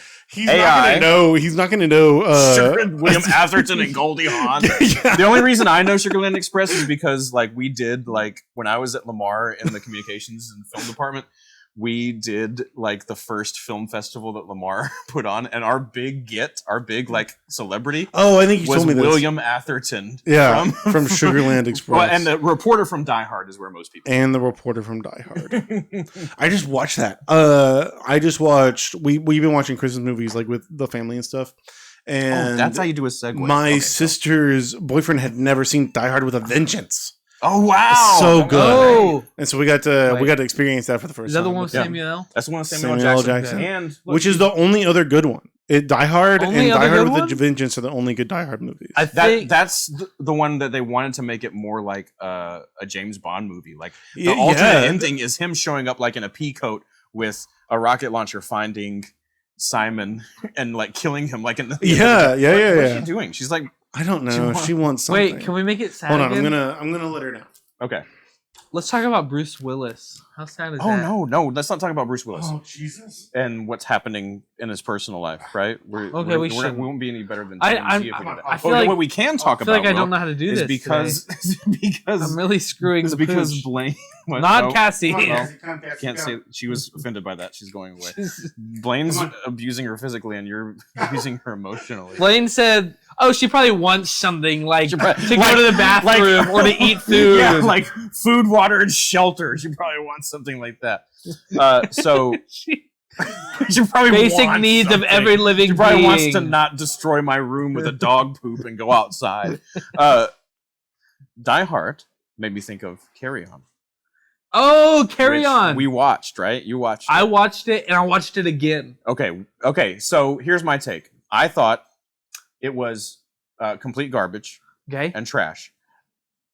AI. gonna know. He's not gonna know. William Atherton and Goldie Hawn. Yeah. The only reason I know Sugarland Express is because like we did like when I was at Lamar in the communications and film department, we did like the first film festival that Lamar put on, and our big like celebrity Oh, I think you was told me this. William Atherton. Yeah, from Sugarland Express. Well, and the reporter from Die Hard is where most people. and the reporter from Die Hard. I just watched that. I just watched. We've been watching Christmas movies like with the family and stuff. And that's how you do a segue. my Okay, sister's boyfriend had never seen Die Hard with a Vengeance. Oh wow! So good. Oh, And so we got to Wait. experience that for the first is that the time. one with Yeah. Samuel L? That's the one with Samuel Samuel L. Jackson. Jackson. And Which is the only other good one. Die Hard Only and other Die Hard good with one? a Vengeance are the only good Die Hard movies. I think that's the one that they wanted to make it more like a James Bond movie. Like the Yeah, alternate yeah. ending is him showing up like in a pea coat with a rocket launcher, finding Simon and like killing him. Like in the Yeah, yeah, What- yeah, What's yeah. she doing? She's like, I don't know. She She wants something. wait. Can we make it sad Hold on. again? I'm gonna let her know. okay, Let's talk about Bruce Willis. How sad is Oh that? no, let's not talk about Bruce Willis Oh Jesus! and what's happening in his personal life, right? Okay, we shouldn't. we won't be any better than I- TMZ I'm- if we do that. I feel Okay, like- what we can talk I feel about, like I don't Will, know how to do is this because I'm really screwing it's the because pooch. Blaine. What? Not No, Cassie. no, can't say she was offended by that. She's going away. Blaine's abusing her physically, and you're abusing her emotionally. Blaine said, "Oh, she probably wants something like to go like- to the bathroom or to eat food." Yeah, like food, water, and shelter. She probably wants something like that. So she probably Basic wants needs of something. every living She probably being. wants to not destroy my room with a dog poop and go outside. Die Hard made me think of Carry On. Oh, Carry which On. We watched, right? You watched. I watched it and I watched it again. Okay. So here's my take. I thought it was complete garbage Okay. and trash.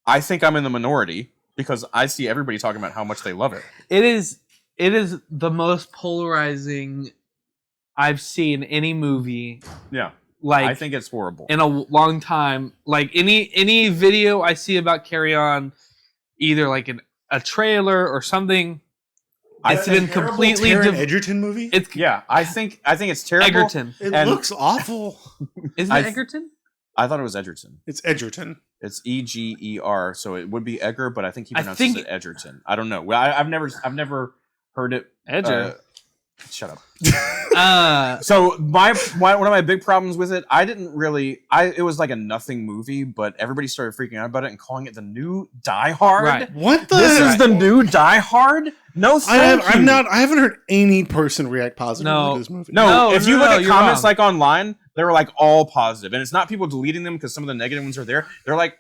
I think I'm in the minority because I see everybody talking about how much they love it. It is the most polarizing I've seen any movie. Yeah. Like I think it's horrible. in a long time. Like any video I see about Carry On, either like a trailer or something, it's been completely Taron Egerton movie. it's Yeah, I think it's terrible. Egerton. It and- looks awful. Isn't it Egerton? I thought it was Edgerton. It's Egerton. It's Eger, so it would be Egger, but I think he I pronounces think- it Edgerton. I don't know. Well, I've never heard it. Edger. Shut up. Uh, So one of my big problems with it, it was like a nothing movie, but everybody started freaking out about it and calling it the new Die Hard. Right. What the? This is the new Die Hard? No, thank you. I haven't heard any person react positively No. to this movie. No, if you look at you're comments wrong. like online, they were like all positive, and it's not people deleting them because some of the negative ones are there. They're like,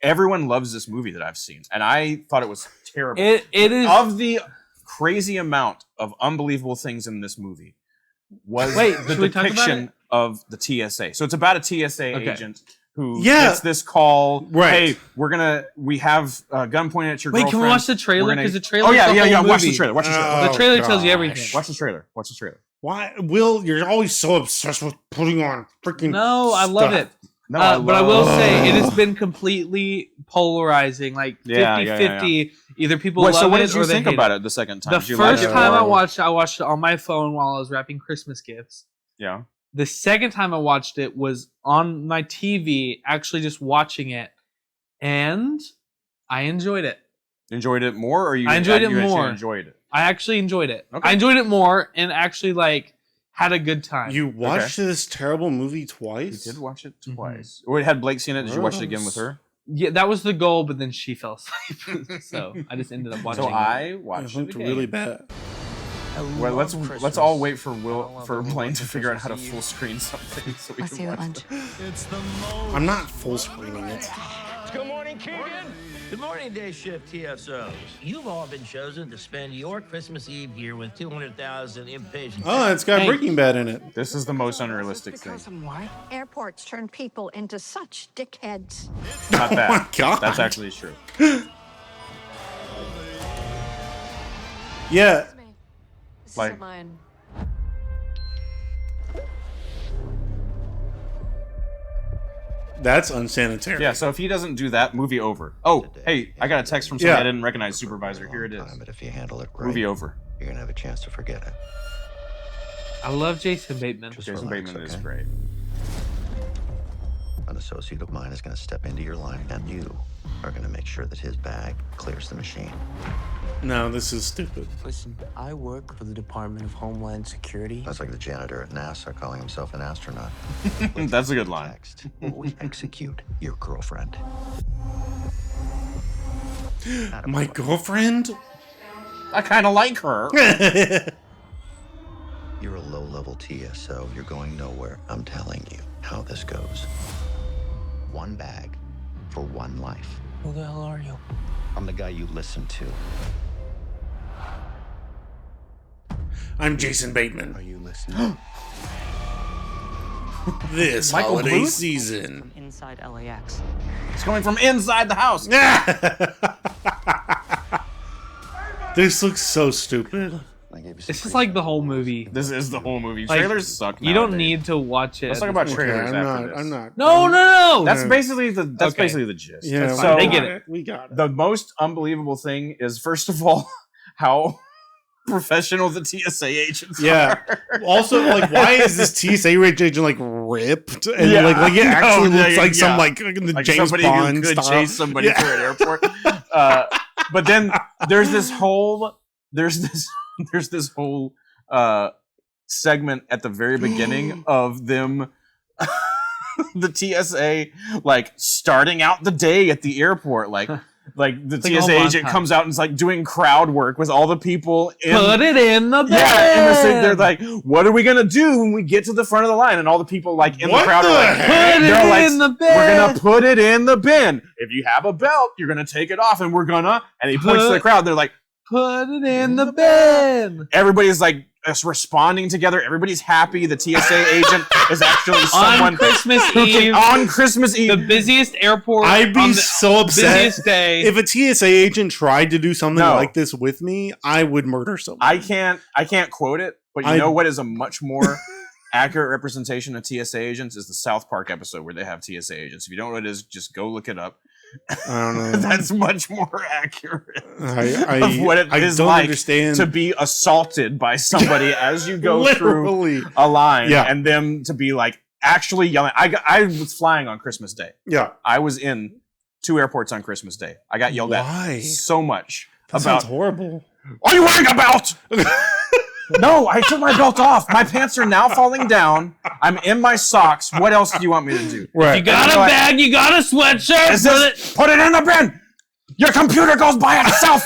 everyone loves this movie that I've seen, and I thought it was terrible. it is. Of the crazy amount of unbelievable things in this movie was Wait, the should we talk about depiction it? of the TSA. So it's about a TSA Okay. agent who Yeah. gets this call. Right. Hey, we have a gun pointed at your Wait, girlfriend. can we watch the trailer? We're gonna- Because the trailer. Oh yeah, is the whole Watch the movie. trailer. Watch the trailer. The trailer tells you gosh. everything. Watch the trailer. Watch the trailer. Why, Will? You're always so obsessed with putting on freaking. No, I love stuff. it. No, But I will say it has been completely polarizing, like 50-50. Yeah. Either people Wait, love so what it did or you they think hate about it. it the second time? The Did you like first it time or- I watched it on my phone while I was wrapping Christmas gifts. Yeah. The second time I watched it was on my TV, actually just watching it, and I enjoyed it. Enjoyed it more, or you? I enjoyed it you actually more. Enjoyed it. I actually enjoyed it. Okay. I enjoyed it more and actually like had a good time. You watched this terrible movie You twice. did watch it Mhm. twice. Or it had Blake seen it. Did you watch it again with her? Yeah, that was the goal, but then she fell asleep, so I just ended up watching. So it. I It watched it looked again. really bad. Well, let's all wait for Blaine to figure out how to full screen something so we Let's can see watch what lunch. I'm not full screening it. Good morning, Keegan. Good morning, day shift TSOs. You've all been chosen to spend your Christmas Eve here with 200,000 impatient. Oh, it's got Hey. Breaking Bad in it. This is the most unrealistic thing. Airports turn people into such dickheads. Not that. my God. That's actually true. Yeah, This Like- isn't mine. that's unsanitary. Yeah, so if he doesn't do that, movie over. Oh, hey, I got a text from somebody Yeah. I didn't recognize, supervisor. Here it is. But if you handle it right, Movie over. you're gonna have a chance to forget it. I love Jason Bateman. Just Jason relax, Bateman is okay? great. An associate of mine is gonna step into your line, and you are gonna make sure that his bag clears the machine. No, this is stupid. Listen, I work for the Department of Homeland Security. That's like the janitor at NASA calling himself an astronaut. That's a good line. Next, we execute your girlfriend. My girlfriend? I kind of like her. You're a low-level TSO. You're going nowhere. I'm telling you how this goes. One bag for one life. Who the hell are you? I'm the guy you listen to. I'm Jason Bateman. Are you listening? This Michael holiday Bluth? season. Inside LAX. It's coming from inside the house. This looks so stupid. Like gave you some This is like the whole movie. This is the whole movie. Like, Trailers suck. You don't nowadays. need to watch it. Let's at talk this about point. trailers after this. I'm not. No. That's Yeah. basically the Okay. basically the gist. Yeah, so They get it. We got it. the most unbelievable thing is, first of all, how professional the TSA agents Yeah. are. Also, like, why is this TSA agent like ripped and Yeah. like it actually No, looks yeah, like some yeah. like the Like James somebody Bond who could style. chase somebody Yeah. through an airport. But then there's this whole segment at the very beginning of them the TSA like starting out the day at the airport, like the like a TSA whole agent montage. comes out and is like doing crowd work with all the people in Put it in the bed. yeah, in the seat. They're like, what are we gonna do when we get to the front of the line? And all the people like in What the crowd the are like, heck? Put they're it like, in the we're bed. gonna put it in the bin. If you have a belt, you're gonna take it off, and we're gonna. And he points to the crowd. They're like, Put it in the bed. everybody's like responding together. Everybody's happy. The TSA agent is actually someone On Christmas who can, Eve, on Christmas Eve. the busiest airport. I'd be on the so upset busiest day. if a TSA agent tried to do something No. like this with me. I would murder someone. I can't quote it, but you I- know what is a much more accurate representation of TSA agents is the South Park episode where they have TSA agents. If you don't know what it is, just go look it up. I don't know. That's much more accurate I of what it I is don't like understand. to be assaulted by somebody as you go through Literally. a line, Yeah. and them to be like actually yelling. I was flying on Christmas Day. Yeah. I was in 2 airports on Christmas Day. I got yelled Why? at so much That sounds about. horrible. Are you wearing a belt? No, I took my belt off. My pants are now falling down. I'm in my socks. What else do you want me to do? Right. You got a bag, you got a sweatshirt. Is this, put it in the bin. Your computer goes by itself.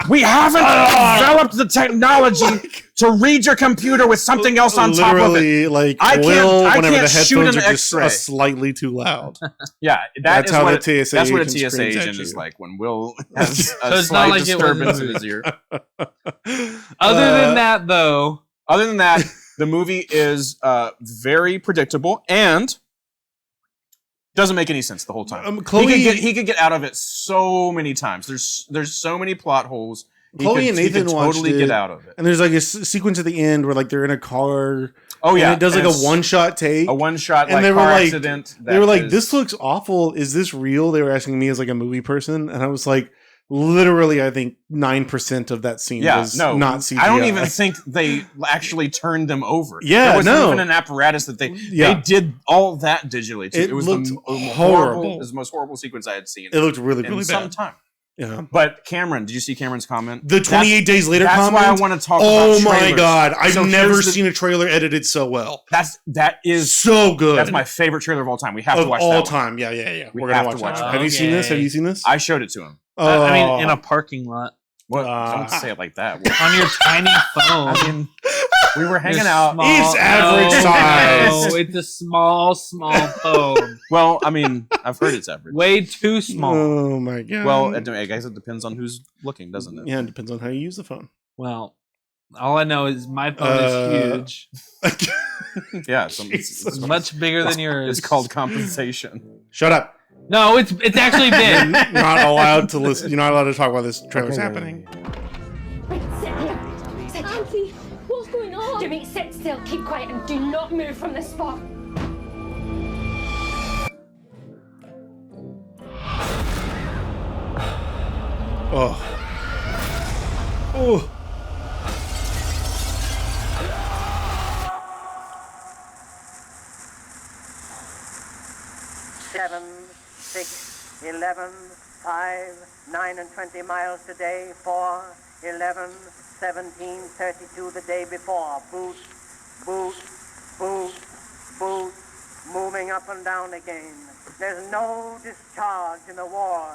We haven't developed the technology to read your computer with something else on top of it. Literally, like I can't- Will, I whenever can't the shoot headphones an are just X-ray. slightly too loud. Yeah, That's how the TSA That's what a agent TSA screams at agent is you. like when Will has So a it's not slight like it was in the disturbance in movie. his ear. Other than that, though, Other than that, the movie is very predictable and doesn't make any sense the whole time. Chloe- he could get out of it so many times. There's so many plot holes. Chloe and he Nathan could watched totally it, get out of it. and there's like a sequence at the end where like they're in a car. Oh yeah, and it does like and a it's one-shot take. a one-shot and like they were car like- accident. They were like, is- "This looks awful. Is this real?" They were asking me as like a movie person, and I was like, "Literally, I think 9% of that scene was not CGI." I don't even think they actually turned them over. Yeah, there wasn't no. even an apparatus that they Yeah. did all that digitally too. It was looked the horrible. horrible. It was the most horrible sequence I had seen It looked really, in really some bad. time. Yeah. But Cameron, did you see Cameron's comment? The 28 days later That's comment. why I want to talk Oh about my trailers. god! I've So never here's the- seen a trailer edited so well. That is So good. That's my favorite trailer of all time. We have of to watch all that one. time. Yeah. We We're gonna have watch to watch that. it. Have you seen this? Have Okay. you seen this? I showed it to him. I mean, in Oh. a parking lot What? Uh, Don't say it like that. on your tiny phone. I mean, we were hanging Your out. small- It's average size. No, it's a small phone. Well, I mean, I've heard it's average. Way too small. Oh my god. Well, I guess it depends on who's looking, doesn't it? yeah, it depends on how you use the phone. Well, all I know is my phone is huge. Yeah. It's much bigger than yours. It's called compensation. Shut up. No, it's actually You're big. not allowed to listen. You're not allowed to talk about this trailer's happening. Auntie, what's going on? Jimmy, sit still, keep quiet, and do not move from this spot. Oh. Oh. Seven, 6, 11, 5, 9 and 20 miles today, 4, 11, 17, 32 the day before. Boot, boot, boot, boot, moving up and down again. There's no discharge in the war.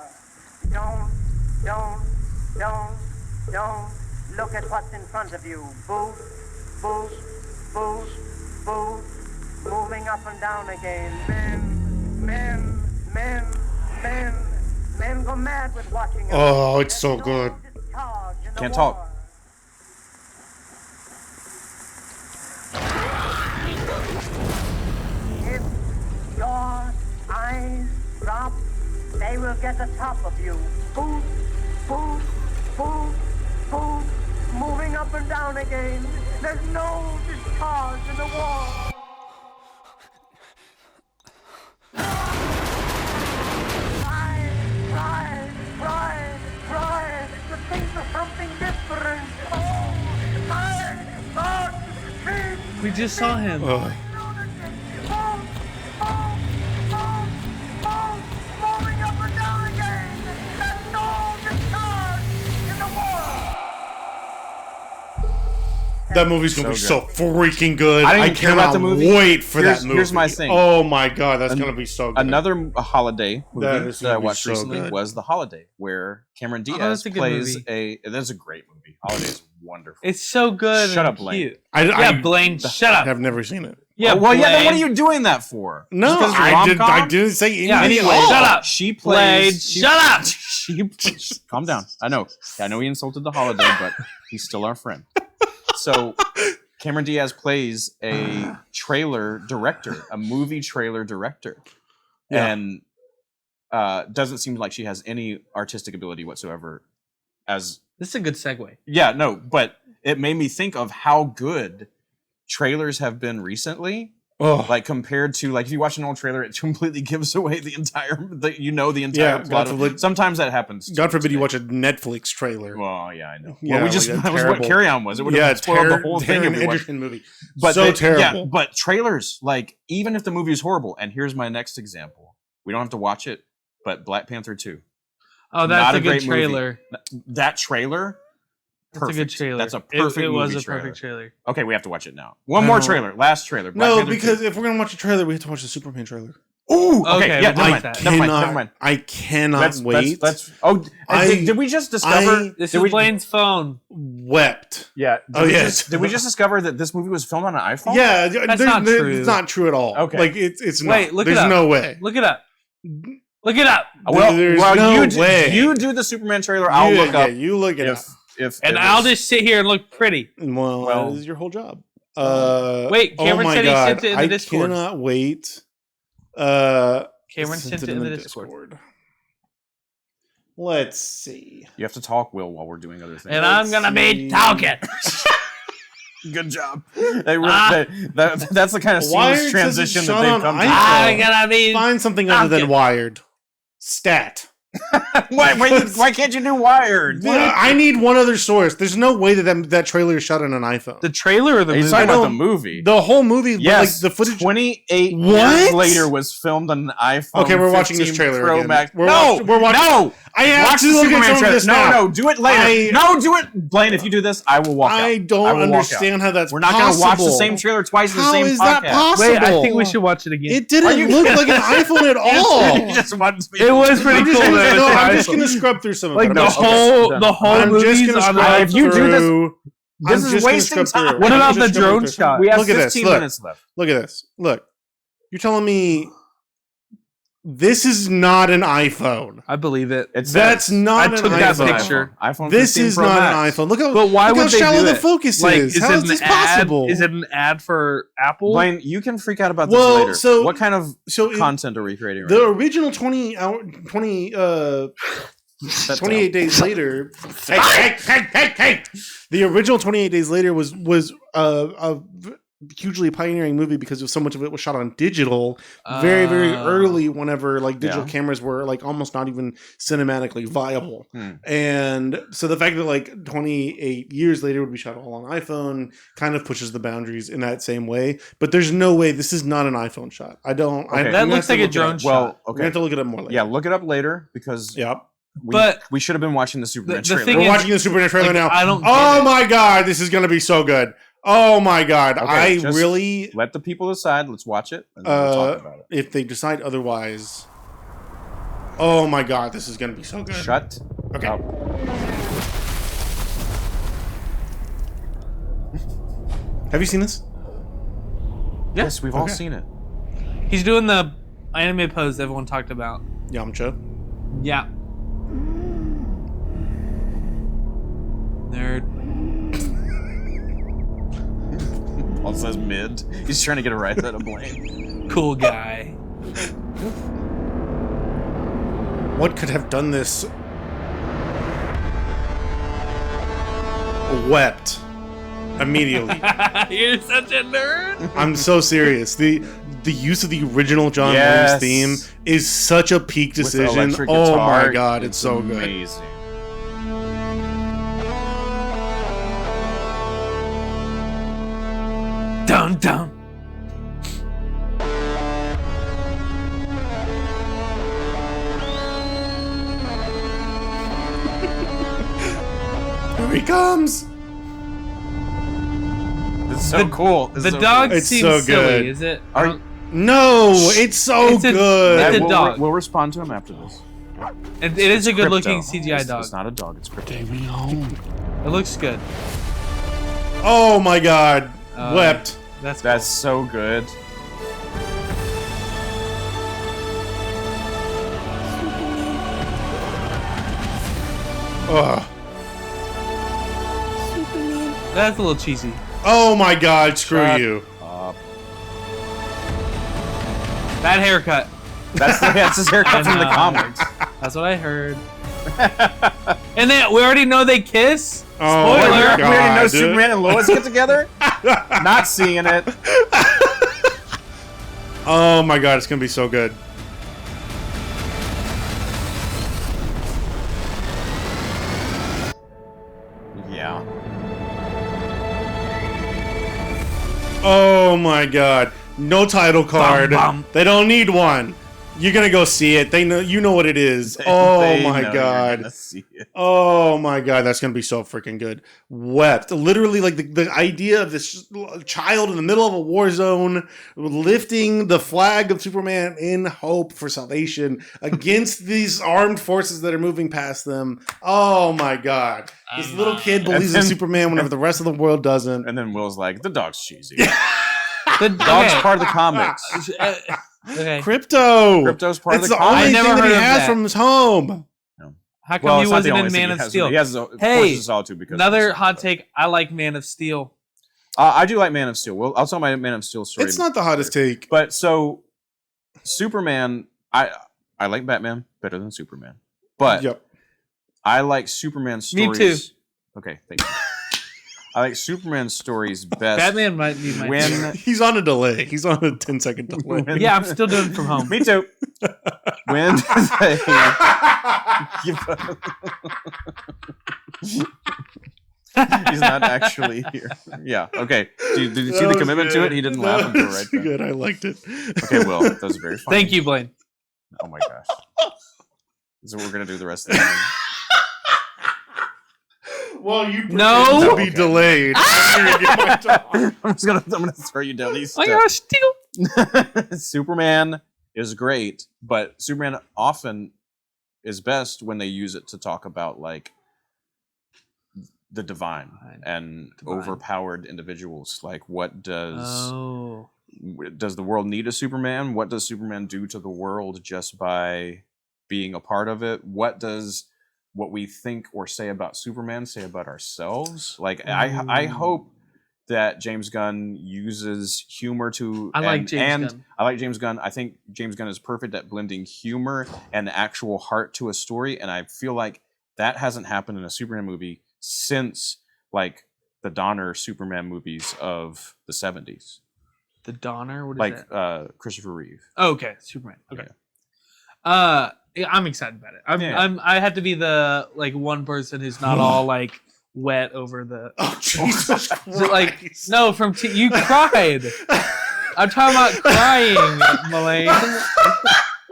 Don't look at what's in front of you. Boot, boot, boot, boot, moving up and down again. Men go mad with watching. Oh, it's so good. Can't talk. If your eyes drop, they will get the top of you. Boot, boot, boot, boot, moving up and down again. There's no discharge in the wall. Try to think of something different. Oh, my God, keep We just saw him. moving up and down again. There's no discharge in the wall. That movie's gonna So be so freaking good. I didn't I even care about cannot the movie. wait for that movie. Here's my thing. Oh my god, that's gonna be so good. Another holiday That movie is that I gonna be watched so recently good. was The Holiday, where Cameron Diaz that's a good plays movie. That's a great movie. Holiday is wonderful. It's so good. Shut and up, Blaine. cute. I Blaine, shut up. have never seen it. Yeah, well, yeah. Then what are Blaine. you doing that for? No, Just 'cause it's a I rom-com? didn't say anything. Yeah, at anyway, all. shut up. She Blaine, plays. shut up. Calm down. I know he insulted The Holiday, but he's still our friend. So Cameron Diaz plays a trailer director, a movie trailer director, Yeah. and doesn't seem like she has any artistic ability whatsoever. As This is a good segue. yeah, no, but it made me think of how good trailers have been recently. Oh, Like compared to like if you watch an old trailer, it completely gives away the entire the entire Yeah, plot. God of- forbid- Sometimes that happens. God forbid you today. watch a Netflix trailer. Well, yeah, I know. Yeah, well, we just like, that was terrible. what Carry On was. It would have Yeah, spoiled the whole thing. Taron if we watched- Egerton movie. But so they- terrible. Yeah, but trailers, like even if the movie is horrible, and here's my next example. We don't have to watch it, but Black Panther 2. Oh, that's Not a a good great movie. trailer. That trailer. That's a good Perfect. trailer. That's a perfect It was movie a perfect trailer. Okay, we have to watch it now. One more trailer. Last trailer. Black No, Panther because 2. if we're gonna watch a trailer, we have to watch the Superman trailer. Ooh, okay, Okay, yeah, we'll never watch mind. that. Never mind. I cannot wait. Did we just discover? This did is we, Blaine's phone. Wept. Yeah. Oh, yes. Did we just discover that this movie was filmed on an iPhone? Yeah, That's not true. It's not true at all. Okay. Like it's not. Wait, look There's it up. no way. Look it up. Look it up. There's no way. you do the Superman trailer. I'll look up. Yeah, you look it up. If And it I'll is- just sit here and look pretty. Well, Well- that is your whole job. Wait, Cameron oh my said he God, sent it in the I Discord. cannot wait. Cameron sent it in the Discord. Let's see. You have to talk, Will, while we're doing other things. And I'm gonna be talking. Good job. That's the kind of Wired seamless says transition it's that shot they've on come to. iPhone. I'm gonna be Find something other than talking. Wired. Stat. Why can't you do Wired? Yeah, I need one other source. There's no way that trailer is shot on an iPhone. The trailer or the Are you movie? talking about the don't- movie? The whole movie, Yes, but like the footage. 28 years What? later was filmed on an iPhone. Okay, we're watching this 15 trailer Pro again. Max. We're No, watch- we're watching- no. I have Watch to the look at Superman some of trailer. this No, now. no, do it later. No, do it, Blaine. If you do this, I will walk out. I don't will walk understand out. how that's We're not possible. going to watch the same trailer twice in the How same is podcast. that possible? Wait, I think we should watch it again. It didn't look like an iPhone at all. You just want to It was pretty I'm cool. just gonna, that it no, was I'm an just iPhone. gonna scrub through some of Like it. the I'm just- whole I'm just movie's gonna on scrub iPhone. If you do this- through- This I'm is just gonna wasting scrub time. through. What I'm about just the scrubbing drone through. shot? We have Look at this. 15 Look. minutes left. Look at this. Look. You're telling me this is not an iPhone. I believe it. That's not I an took that iPhone. picture. iPhone This 15 is Pro not Max. an iPhone. Look how, But why look would how they shallow do the it? focus Like, is. How it is an this ad? possible? Is it an ad for Apple? Blaine, you can freak out about this Well, later. so- what kind of so it- content are we creating right The now? original 28 days later. Hey! The original 28 Days Later was a hugely pioneering movie because so much of it was shot on digital very early, whenever like digital cameras were like almost not even cinematically viable. And so the fact that like 28 years later would be shot all on iPhone kind of pushes the boundaries in that same way. But there's no way this is not an iPhone shot. I don't. Okay. That looks like a drone shot. Well, We're gonna okay. have to look it up more later. Yeah, look it up later because But we should have been watching the Superman the trailer. thing We're is, watching the Superman trailer like, now. I don't. Oh get it. my god, this is gonna be so good. Oh my god, Okay, I just really. let the people decide. Let's watch it and then we'll talk about it. If they decide otherwise, oh my god, this is gonna be so good. Shut Okay. up. Have you seen this? Yes, we've all Okay. seen it. He's doing the anime pose everyone talked about. Yamcha. Yeah. Nerd. Paul says mid. He's trying to get a rise out of Blaine. Cool guy. What could have done this? wept immediately. You're such a nerd. I'm so serious. The use of the original John Williams theme is such a peak decision. electric Oh guitar, my god, it's so good. amazing. Dun dun. Here he comes. It's so cool. The dog It's seems so silly. good. Is it? No, it's so It's a- good. it's a dog. We'll respond to him after this. It is a good looking Crypto. CGI dog. It's not a dog. It's crypto. It looks good. Oh my god. Wept. That's so good. Ugh. That's a little cheesy. Oh my god, screw Shut you. Bad haircut. That's his haircut from the comics. That's what I heard. And then we already know they kiss. Oh Spoiler. my We already know God. Superman and Lois get together. Not seeing it. Oh my god, it's gonna be so good. Yeah. Oh my god. No title card. Bum, bum. They don't need one. You're gonna go see it. They know you know what it is. Oh They my know you're god. gonna see it. Oh my god, that's gonna be so freaking good. Wept. Literally, like the idea of this child in the middle of a war zone lifting the flag of Superman in hope for salvation against these armed forces that are moving past them. Oh my god. This little kid believes in Superman whenever the rest of the world doesn't. And then Will's like, the dog's cheesy. The Dog's part of the comics. Okay. Crypto. Crypto's part It's of the the only comics. I never thing that heard he of has that. from his home. How come Well, he it's not the wasn't only in thing Man he of has. Steel? He has Hey, Forces Solid too because another of hot this. take. I like Man of Steel. I do like Man of Steel. Well, I'll tell my Man of Steel story. It's not the hottest take. But so Superman, I like Batman better than Superman. But Yep. I like Superman Me stories. too. Okay, thank you. I like Superman stories best. Batman might be my when favorite. He's on a delay. He's on a 10-second delay. when- Yeah, I'm still doing it from home. Me too. When they, he's not actually here. Yeah. Okay. Did you see the commitment to it? He didn't laugh until right then. Good. I liked it. Okay, Will, that was very funny. Thank you, Blaine. Oh my gosh. This is what we're gonna do the rest of the time. Well, you No. to be delayed. I'm gonna throw you down these I steps. got Steel. Superman is great, but Superman often is best when they use it to talk about like the divine and overpowered individuals. Like, what does the world need a Superman? What does Superman do to the world just by being a part of it? What does what we think or say about Superman say about ourselves? Like, I hope that James Gunn uses humor to. I like James Gunn. I like James Gunn. I think James Gunn is perfect at blending humor and actual heart to a story, and I feel like that hasn't happened in a Superman movie since like the Donner Superman movies of the 70s. The Donner? What is Like that? Christopher Reeve. Oh, okay, Superman. Okay. Yeah, I'm excited about it. I have to be the like one person who's not all like wet over the. Oh Jesus Christ! Like no, from you cried. I'm talking about crying, Blaine.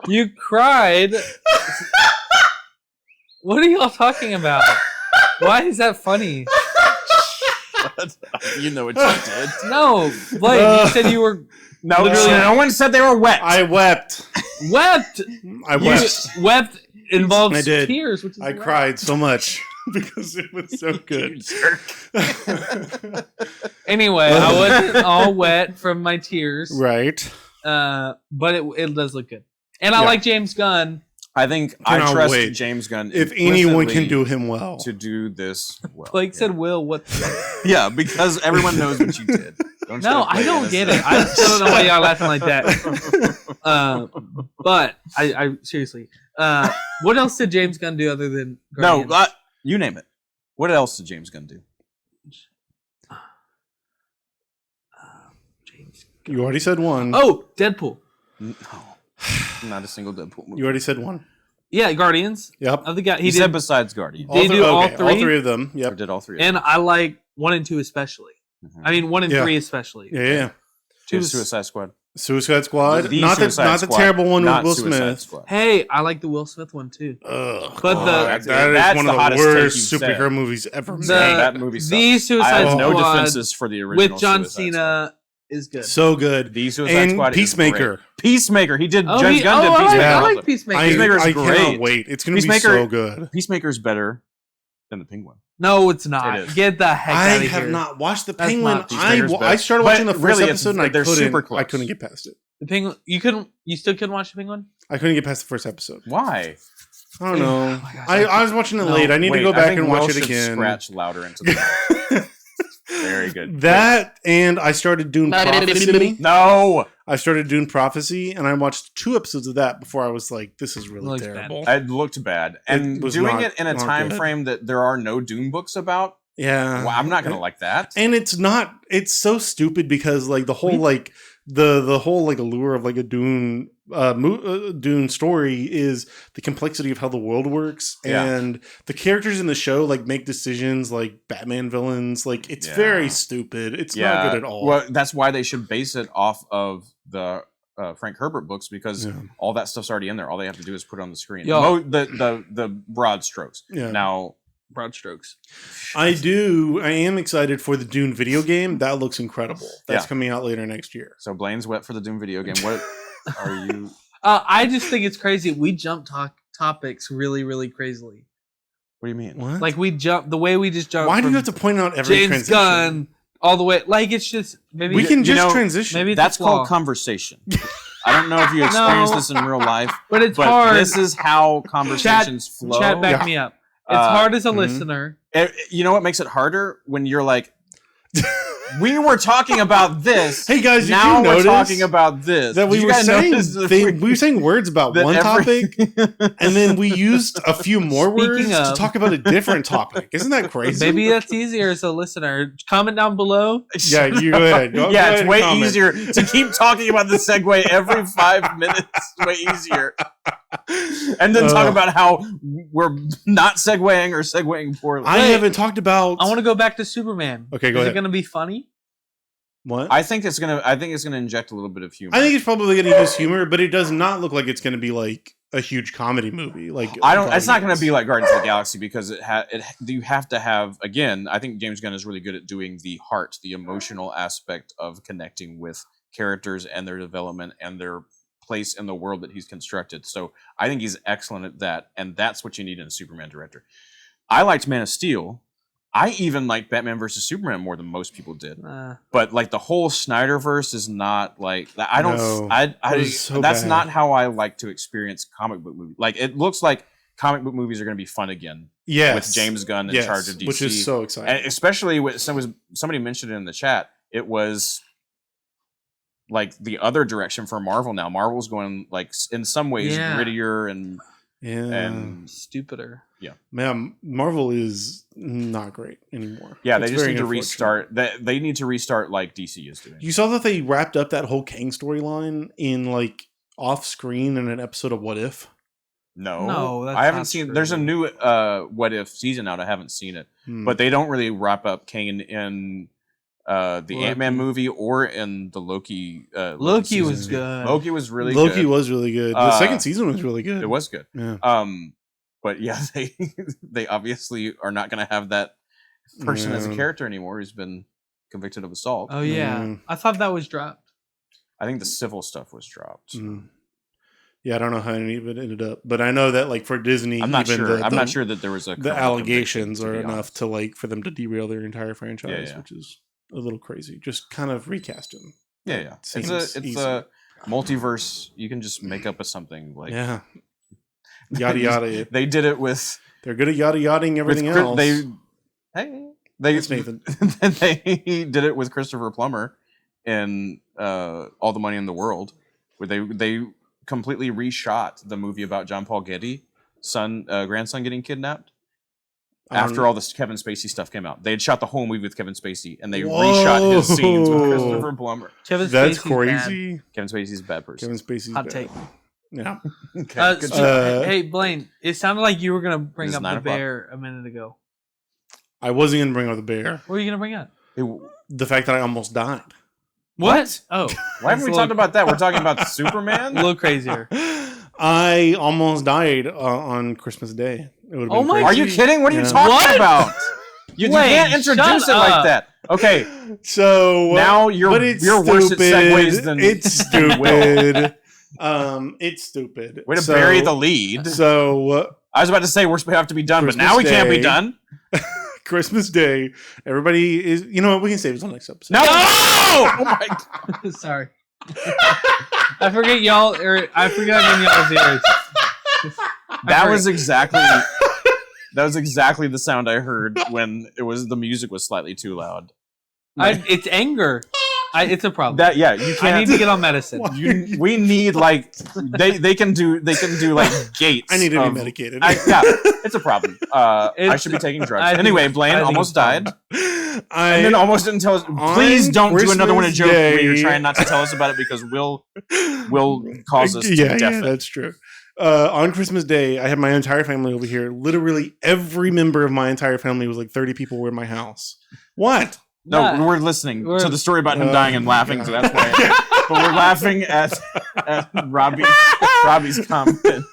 You cried. What are y'all talking about? Why is that funny? You know what you did. No, Blaine, you said you were No, literally no one said they were wet. I wept. wept. I wept. Wept involves I did. tears, which is I allowed. cried so much because it was so good. Anyway, I wasn't all wet from my tears. Right. But it does look good. And I like James Gunn. I think Cannot I trust wait. James Gunn. If anyone can implicitly do him well. to do this well. Blake said, "Will, what?" Yeah, because everyone knows what you did. Don't No, try to I play don't get innocent. it. I still don't know why y'all laughing like that. But I seriously, what else did James Gunn do other than No, Guardians? you name it. What else did James Gunn do? James. You already said one. Oh, Deadpool. No, not a single Deadpool movie. You already said one. Yeah, Guardians. Yep. Of the guy He did. said besides Guardians. They do all okay, three? All three of them. Or Yep. did all three. And I like 1 and 2 especially. I mean 1 and Yeah. 3 especially. Yeah. Two Suicide Squad. Suicide Squad. The not Suicide the Squad, terrible one with not Will Suicide Smith. Squad. Hey, I like the Will Smith one too. Ugh, But God, the- that that's is one the of the hottest take worst you've superhero said. movies ever made. That movie sucks. The I Suicide have no Squad defenses for the original with John Suicide Cena is good. So good. The Suicide And Squad Peacemaker. is great. Peacemaker. He did. Oh, James Gunn did I Peacemaker. Yeah. like also. Peacemaker. Peacemaker's I great. cannot wait. It's going to be Peacemaker- so good. Peacemaker's better than the Penguin. No, it's not. It is. Get the heck I out of have here. not watched the That's Penguin. not Peacemaker's I better. started But watching the first really, episode and they're super close. I couldn't get past it. The Penguin. You still couldn't watch the Penguin. I couldn't get past the first episode. Why? I don't know. Oh my gosh, I was watching it No, late. I need Wait, to go I back think and watch Will it should again. Scratch louder into the Very good. That and I started doing Prophecy. No, I started doing Prophecy, and I watched 2 episodes of that before I was like, "This is really Looks terrible." it looked bad, and It was doing not- it in a not time good. frame that there are no Dune books about. Yeah, Well, I'm not gonna like that. And it's not. It's so stupid because like the whole like the whole like allure of like a Dune Dune story is the complexity of how the world works, Yeah. and the characters in the show like make decisions like Batman villains. Like it's Yeah. very stupid. It's not good at all. Well, that's why they should base it off of the Frank Herbert books because Yeah. all that stuff's already in there. All they have to do is put it on the screen. Yo. The broad strokes. Yeah. Now, Broad strokes. I am excited for the Dune video game. That looks incredible. That's Yeah. coming out later next year. so Blaine's wet for the Doom video game. What are you? I just think it's crazy. We jump topics really, really crazily. What do you mean? What? Like we jump the way we just jump. Why do you from have to point out every James transition? Gunn all the way? Like it's just maybe We can You just know, transition. maybe it's That's a flaw. called conversation. I don't know if you experienced this in real life, but it's but hard. this is how conversations flow. Chat back Yeah. me up. It's hard as a mhm. listener. You know what makes it harder when you're like, we were talking about this. Hey guys, did now you we're notice talking about this. that we Did you were guys saying notice that we were saying words about that one every- topic, and then we used a few more Speaking words to of- talk about a different topic. Isn't that crazy? Maybe that's easier as a listener. Comment down below. Yeah, you go ahead. Go yeah, ahead it's and way comment. easier to keep talking about the segue every 5 minutes. Way easier. And then talk about how we're not segueing or segueing poorly. I Wait. haven't talked about. I want to go back to Superman. Okay, go Is ahead. it going to be funny? What? I think it's gonna inject a little bit of humor. I think it's probably going to use humor, but it does not look like it's going to be like a huge comedy movie. Like It's not going to Guardians. be like Guardians of the Galaxy because you have to have, again, I think James Gunn is really good at doing the heart, the emotional aspect of connecting with characters and their development and their place in the world that he's constructed. So I think he's excellent at that, and that's what you need in a Superman director. I liked Man of Steel. I even liked Batman versus Superman more than most people did. But like the whole Snyderverse is not like I don't. No, I it was so that's bad. not how I like to experience comic book movies. Like it looks like comic book movies are going to be fun again. Yes. With James Gunn in Yes, charge of DC, which is so exciting. and especially with somebody mentioned it in the chat. It was like the other direction for Marvel now. Marvel's going like in some ways Yeah. grittier and stupider. Yeah, man, Marvel is not great anymore. yeah. They It's just very need to unfortunate. restart. They need to restart like DC is doing. You saw that they wrapped up that whole Kang storyline in like off screen in an episode of What If? No, that's I haven't not seen. true. There's a new What If season out. I haven't seen it, but they don't really wrap up Kane in the Ant-Man movie or in the Loki. Loki was season. good. Loki was really Loki good. was really good. The second season was really good. It was good. Yeah. But yeah, they obviously are not going to have that person as a Yeah. character anymore who's been convicted of assault. Oh yeah, I thought that was dropped. I think the civil stuff was dropped. Yeah, I don't know how any of it ended up, but I know that like for Disney, I'm not even sure. I'm not sure that there was a the criminal allegations conviction, are to be enough honest. to like for them to derail their entire franchise, Yeah. which is a little crazy. Just kind of recast him. Yeah, yeah. Seems It's easy. a multiverse. You can just make up a something like Yeah. Yada yada. They did it with. They're good at yada yadaing everything with else. They That's Nathan. they did it with Christopher Plummer in All the Money in the World, where they completely reshot the movie about John Paul Getty, grandson getting kidnapped, After all this Kevin Spacey stuff came out, they had shot the whole movie with Kevin Spacey, and they reshot his scenes with Christopher Plummer. That's crazy. Kevin Spacey's a bad person. Kevin Spacey's Hot bad. take. Yeah. Okay. Hey, Blaine, it sounded like you were going to bring It's up the 9 o'clock. bear a minute ago. I wasn't going to bring up the bear. What were you going to bring up? The fact that I almost died. What? Oh. Why haven't we talked about that? We're talking about Superman? A little crazier. I almost died on Christmas Day. It would've been crazy. Are you kidding? What are you talking about? You can't introduce it like that. Okay. So now you're worse at segues than it's stupid. It's stupid. Way to bury the lead. So I was about to say we have to be done, but now we can't be done. Christmas Day. Everybody is. You know what? We can save this on next episode. No! Oh my God. Sorry. I forget y'all. I forgot when y'all's ears. That was exactly the sound I heard when the music was slightly too loud. It's anger. It's a problem. You can't. I need to get on medicine. We need they can do like gates. I need to be medicated. It's a problem. I should be taking drugs. Anyway, Blaine almost died. And then almost didn't tell us. Please don't do another one a joke where you're trying not to tell us about it because will cause us to deafen. Yeah, that's true. On Christmas Day, I had my entire family over here. Literally every member of my entire family was like 30 people were in my house. What? No, we're listening to the story about him dying and laughing, so that's why. But we're laughing at Robbie's comments.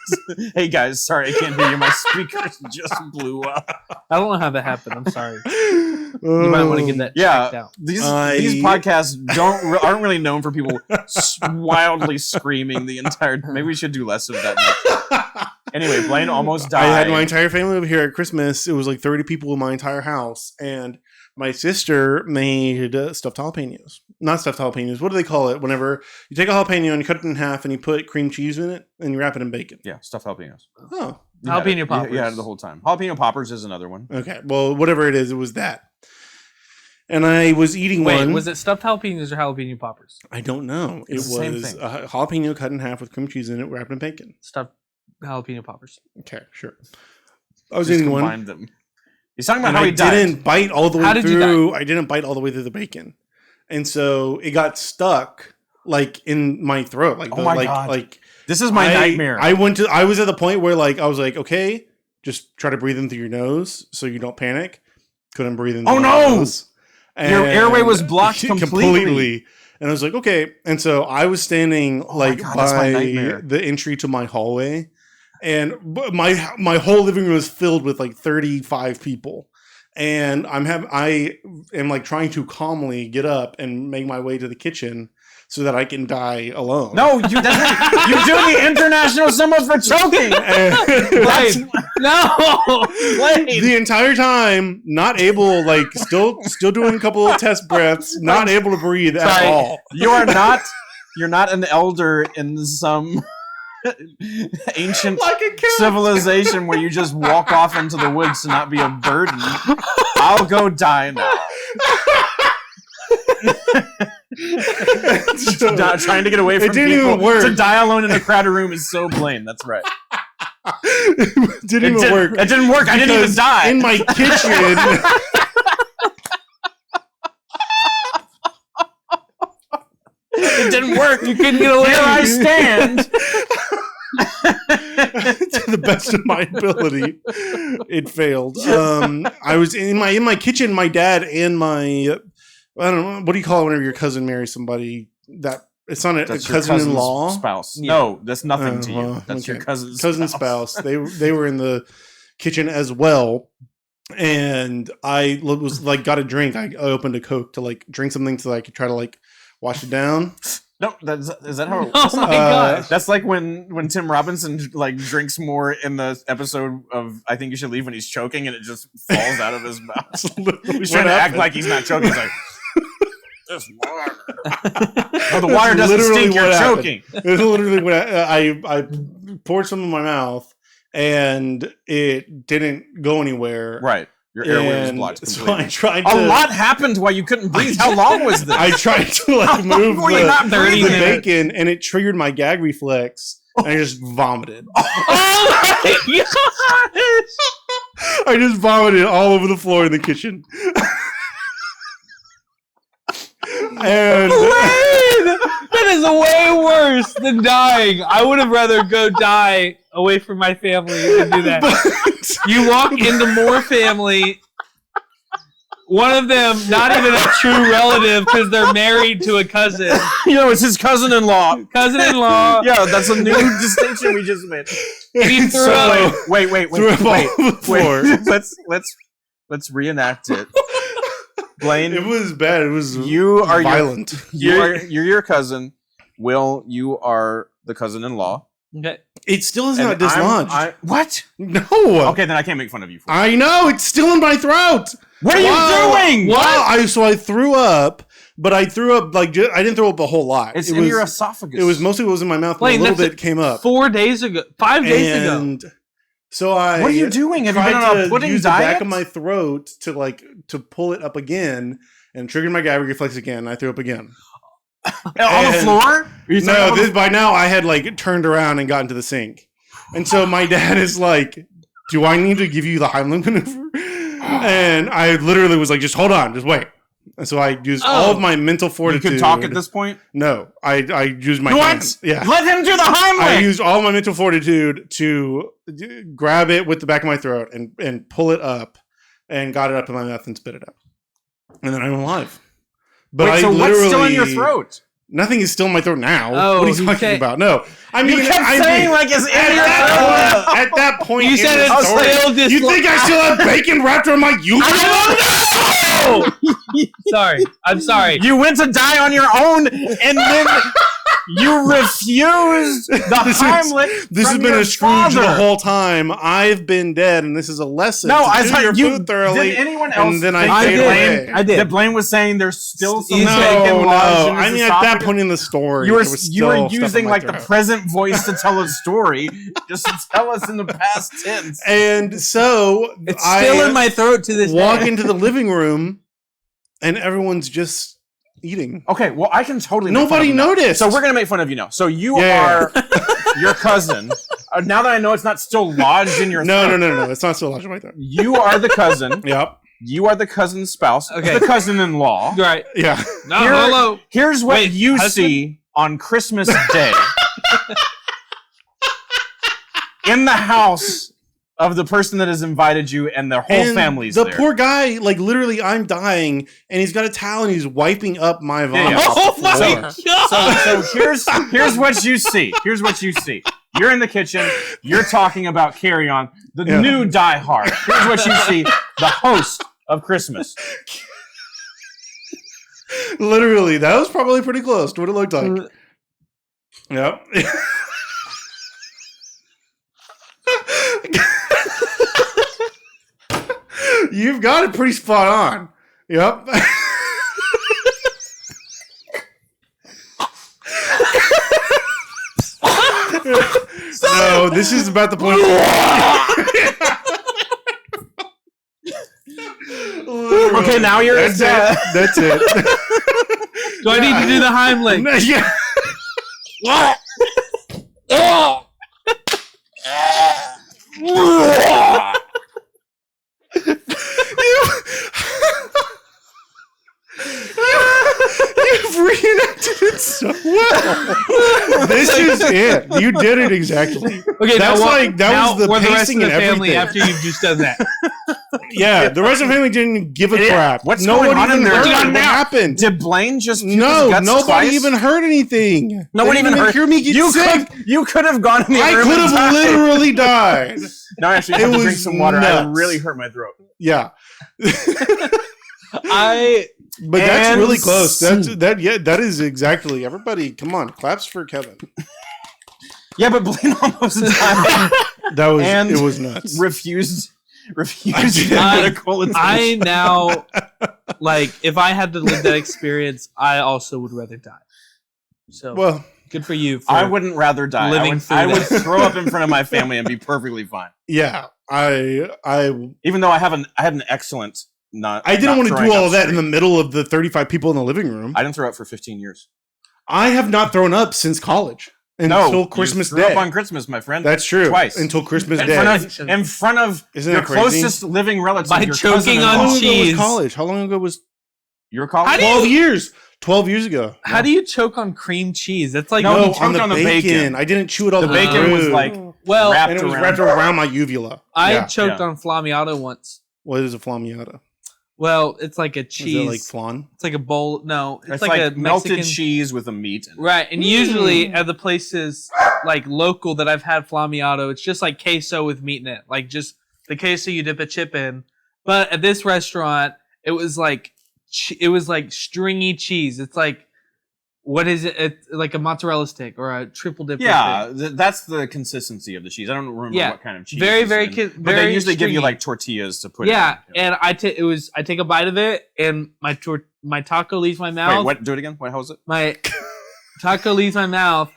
Hey guys, sorry I can't hear you. My speakers just blew up. I don't know how that happened. I'm sorry. You might want to get that checked out. These podcasts aren't really known for people wildly screaming the entire. Maybe we should do less of that. Anyway, Blaine almost died. I had my entire family over here at Christmas. It was like 30 people in my entire house, and my sister made stuffed jalapenos. Not stuffed jalapenos. What do they call it? Whenever you take a jalapeno and you cut it in half and you put cream cheese in it and you wrap it in bacon. Yeah, stuffed jalapenos. Oh. Jalapeno poppers. You had it the whole time. Jalapeno poppers is another one. Okay. Well, whatever it is, it was that. And I was eating one. Was it stuffed jalapenos or jalapeno poppers? I don't know. It's it was a jalapeno cut in half with cream cheese in it, wrapped in bacon. Stuffed jalapeno poppers. Okay, sure. I was eating one. Them. He's talking about how he died. I didn't bite all the way through. I didn't bite all the way through the bacon, and so it got stuck like in my throat. Like, God! Like this is my nightmare. I was at the point where I was like, okay, just try to breathe in through your nose so you don't panic. Couldn't breathe in. Your nose. Your airway was blocked completely. And I was like, okay. And so I was standing by the entry to my hallway. And my whole living room was filled with like 35 people, and I am like trying to calmly get up and make my way to the kitchen so that I can die alone. No, you're doing the international symbol for choking. The entire time, not able, still doing a couple of test breaths, not able to breathe at all. You're not an elder in some ancient civilization where you just walk off into the woods to not be a burden. I'll go die now. Trying to get away from it didn't people. even work. To die alone in a crowded room is so Blaine. That's right. It didn't even work. It didn't work. I didn't even die. In my kitchen. It didn't work. You couldn't get away. Here I stand. To the best of my ability, it failed. I was in my kitchen. My dad and my I don't know, what do you call it whenever your cousin marries somebody that it's not a cousin-in-law spouse. Yeah. No, that's nothing to you. That's your cousin spouse. They were in the kitchen as well, and I was got a drink. I opened a Coke to drink something so I could try to wash it down. No, is that how? Oh my gosh! That's like when Tim Robinson drinks more in the episode of I Think You Should Leave when he's choking and it just falls out of his mouth. He's trying to act like he's not choking. He's like, "This water." Oh, the water doesn't stink. You're choking. It's literally what I poured some in my mouth and it didn't go anywhere. Right. Your airway was blocked completely. So I tried to... A lot happened while you couldn't breathe. How long was this? I tried to move the bacon, and it triggered my gag reflex, and I just vomited. Oh my gosh! I just vomited all over the floor in the kitchen. And Blaine! That is way worse than dying. I would have rather go die away from my family than do that. You walk into more family. One of them, not even a true relative, because they're married to a cousin. It's his cousin-in-law. Cousin-in-law. Yeah, that's a new distinction we just made. And he threw up. Wait. Let's reenact it. Blaine, it was bad. It was violent. violent. You're your cousin. Will, you are the cousin-in-law. Okay. It still is not dislodged. What? No. Okay, then I can't make fun of you for it. I know. It's still in my throat. What are you doing? What? I threw up, but I threw up I didn't throw up a whole lot. It's in your esophagus. It was mostly what was in my mouth, but Blaine, a little bit came up. 4 days ago. 5 days ago. So I. What are you doing? Have you been on a pudding use diet? The back of my throat to pull it up again, and triggered my gag reflex again. I threw up again. On the floor? No, by now I had turned around and gotten to the sink, and so my dad is like, "Do I need to give you the Heimlich maneuver?" And I literally was like, "Just hold on, just wait." And so I used all of my mental fortitude. You could talk at this point? No, I used my hands. Yeah, let him do the Heimlich. I used all my mental fortitude to grab it with the back of my throat and pull it up, and got it up in my mouth and spit it up, and then I'm alive. But wait, so what's still in your throat? Nothing is still in my throat now. Oh, what are you talking about? No, I mean, you kept saying it's in your throat. At that point, You said it's still you think I still have bacon wrapped around my Sorry, I'm sorry. You went to die on your own, and then you refused the Heimlich. This has been a Scrooge the whole time. I've been dead, and this is a lesson. No, I do thought your you food thoroughly. Did anyone else? And then I fade away. I did. That Blaine was saying there's still some No, bacon lodged in his I mean, at that esophagus? point in the story, You were there was still stuff using in my the throat. present voice to tell a story, just to tell us in the past tense. And so It's still in my throat to this walk day. into the living room, and everyone's just eating. Okay, well, I can totally. Nobody noticed. So we're gonna make fun of you now. So you Yeah. are your cousin. Now that I know it's not still lodged in your No, throat. no. It's not still lodged in my throat. You are the cousin. Yep. You are the cousin's spouse. Okay. The cousin-in-law. Right. Yeah. No, hello. Here's what Wait, you husband? see on Christmas Day in the house of the person that has invited you, and their whole And family's the there. poor guy, literally, I'm dying, and he's got a towel and he's wiping up my vomit. Yeah. Oh my floor. god! So here's what you see. Here's what you see. You're in the kitchen. You're talking about Carry On, the new Die Hard. Here's what you see. The host of Christmas. Literally, that was probably pretty close to what it looked like. Yep. You've got it pretty spot on. Yep. No, this is about the point. Okay, now you're. That's it. That's it. Do I need to do the Heimlich? Yeah. You've reenacted it so well. This is it. You did it exactly. Okay, That's now, like that now was the we're the rest of pacing the and family everything. after you've just done that. Yeah, the rest of the family didn't give a crap. What's no going one on even in there? heard what happened. Did Blaine just puke No, his guts nobody twice? even heard anything. No one They even didn't heard. hear me get sick. You could have gone in the I room could and have died. literally died. No, I actually It have to drink was some water. I nuts. really hurt my throat. Yeah. But that's And really close. That is exactly. Everybody, come on, claps for Kevin. Yeah, but Blaine almost died. That was And it was nuts. refused I- medical attention. I now, if I had to live that experience, I also would rather die. So, Well, good for you. For I wouldn't rather die. living through I would that. throw up in front of my family and be perfectly fine. yeah, I Even though I had an excellent didn't want to do all of that in the middle of the 35 people in the living room. I didn't throw up for 15 years. I have not thrown up since college. until Christmas you grew Day. up on Christmas, my friend. That's true. Twice. Until Christmas in Day. front of Isn't your that crazy? closest living relative. By your choking cousin-in-law. on How long ago was cheese. college? How long ago was Your college? How do 12 years? 12 years ago. How do you choke on cream cheese? That's like No, No, he choked on the on the bacon. bacon. I didn't chew it all The the bacon was like well, wrapped and it was around. wrapped around my uvula. I Yeah. choked Yeah. on flamiata once. What is a flamiata? Well, it's like a Is cheese. it like flan? It's like a bowl. No, It's like like a melted Mexican cheese with a meat. In it. Right, and usually at the places like local that I've had flamiato, it's just like queso with meat in it, like just the queso you dip a chip in. But at this restaurant, it was like stringy cheese. It's like what is it? It's like a mozzarella stick or a triple dip. Yeah, that's the consistency of the cheese. I don't remember Yeah. what kind of cheese. Very, is very in, ki- but very they usually give you stringy. like tortillas to put. Yeah, in. and I take a bite of it, and my taco leaves my mouth. Wait, what? Do it again. What? How was it? My taco leaves my mouth,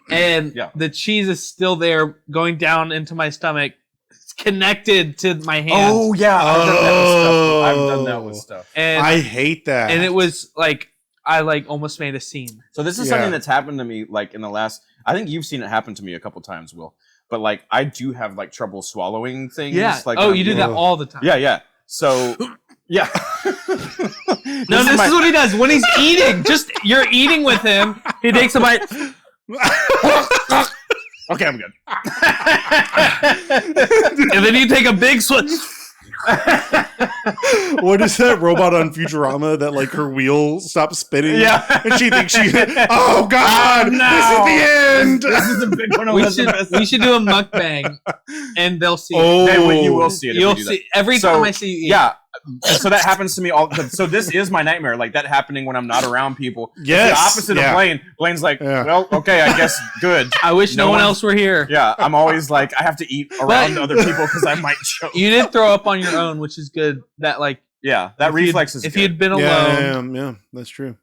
and Yeah. the cheese is still there, going down into my stomach. It's connected to my hand. Oh yeah, I've done that with stuff. and I hate that. and it was like I like almost made a scene. So this is Yeah. something that's happened to me like in the last. I think you've seen it happen to me a couple times, Will. But like I do have like trouble swallowing things. Yeah. Like Oh, when you I'm do that eating. all the time. Yeah, yeah. So yeah. No, this is what he does when he's eating. Just you're eating with him. He takes a bite. Okay, I'm good. And then you take a big switch. What is that robot on Futurama that like her wheel stops spinning? Yeah. And she thinks oh God, Oh, no. this is the end. This is the big one. We should do a mukbang, and they'll see. Oh, You will see it. if You'll we do that. see every So, time I see you eat. Yeah. So that happens to me all. So this is my nightmare, like that happening when I'm not around people. It's Yes, the opposite yeah. of Blaine. Blaine's like, Yeah. well, okay, I guess good. I wish no one one- else were here. Yeah, I'm always like, I have to eat around other people because I might choke. You did throw up on your own, which is good. That like Yeah, that if you'd- reflex is if good. you'd been Yeah, alone, yeah, that's true.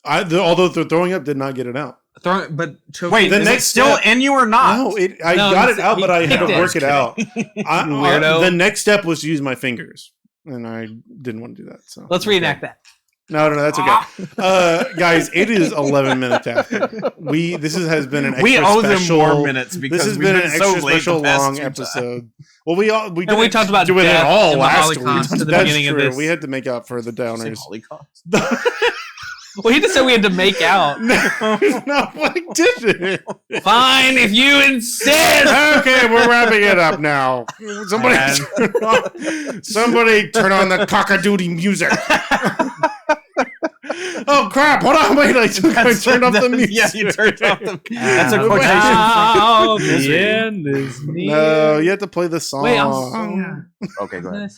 Although the throwing up did not get it out. but choking. Wait, the is next it still step- in you or not? No, I No, got he it out, he but I had to kicked it. work it out. Weirdo. The next step was to use my fingers, and I didn't want to do that. So Let's reenact that. No, that's okay. Guys, it is 11 minutes after. This has been an extra We owe them special, more minutes because this has we've been an been extra so late the special past long 2 times. episode. Well, we And we didn't talked about do it death at all and the last week. Holocaust at the That's beginning of true. this. We had to make out for the downers. Holocaust. Well, he just said we had to make out. No, I didn't. Fine, if you insist. Okay, we're wrapping it up now. Somebody turn on the cock-a-doodle music. Oh crap! Hold on, wait! I turned off the music. Yeah, you turned off the. That's a quotation. Now from the Misery. end is near. No, you have to play the song. Wait, Okay, go ahead.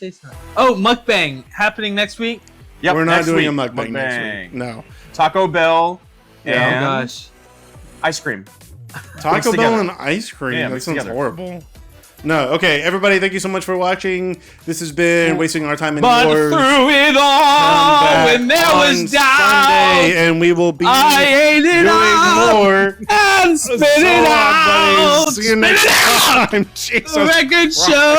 Oh, mukbang happening next week. Yep, We're not next doing week. a mukbang next week. No. Taco Bell Oh and gosh. ice cream. Taco together. Bell and ice cream. Yeah, that mixed sounds together. horrible. No, okay, everybody, thank you so much for watching. This has been Wasting Our Time and But Yours. through it Come all, back when there on was doubt, Sunday, and we will be I ate it doing up more. and spit So it long, out. buddies. See you Spit next it out. time. Jesus Record Christ. show.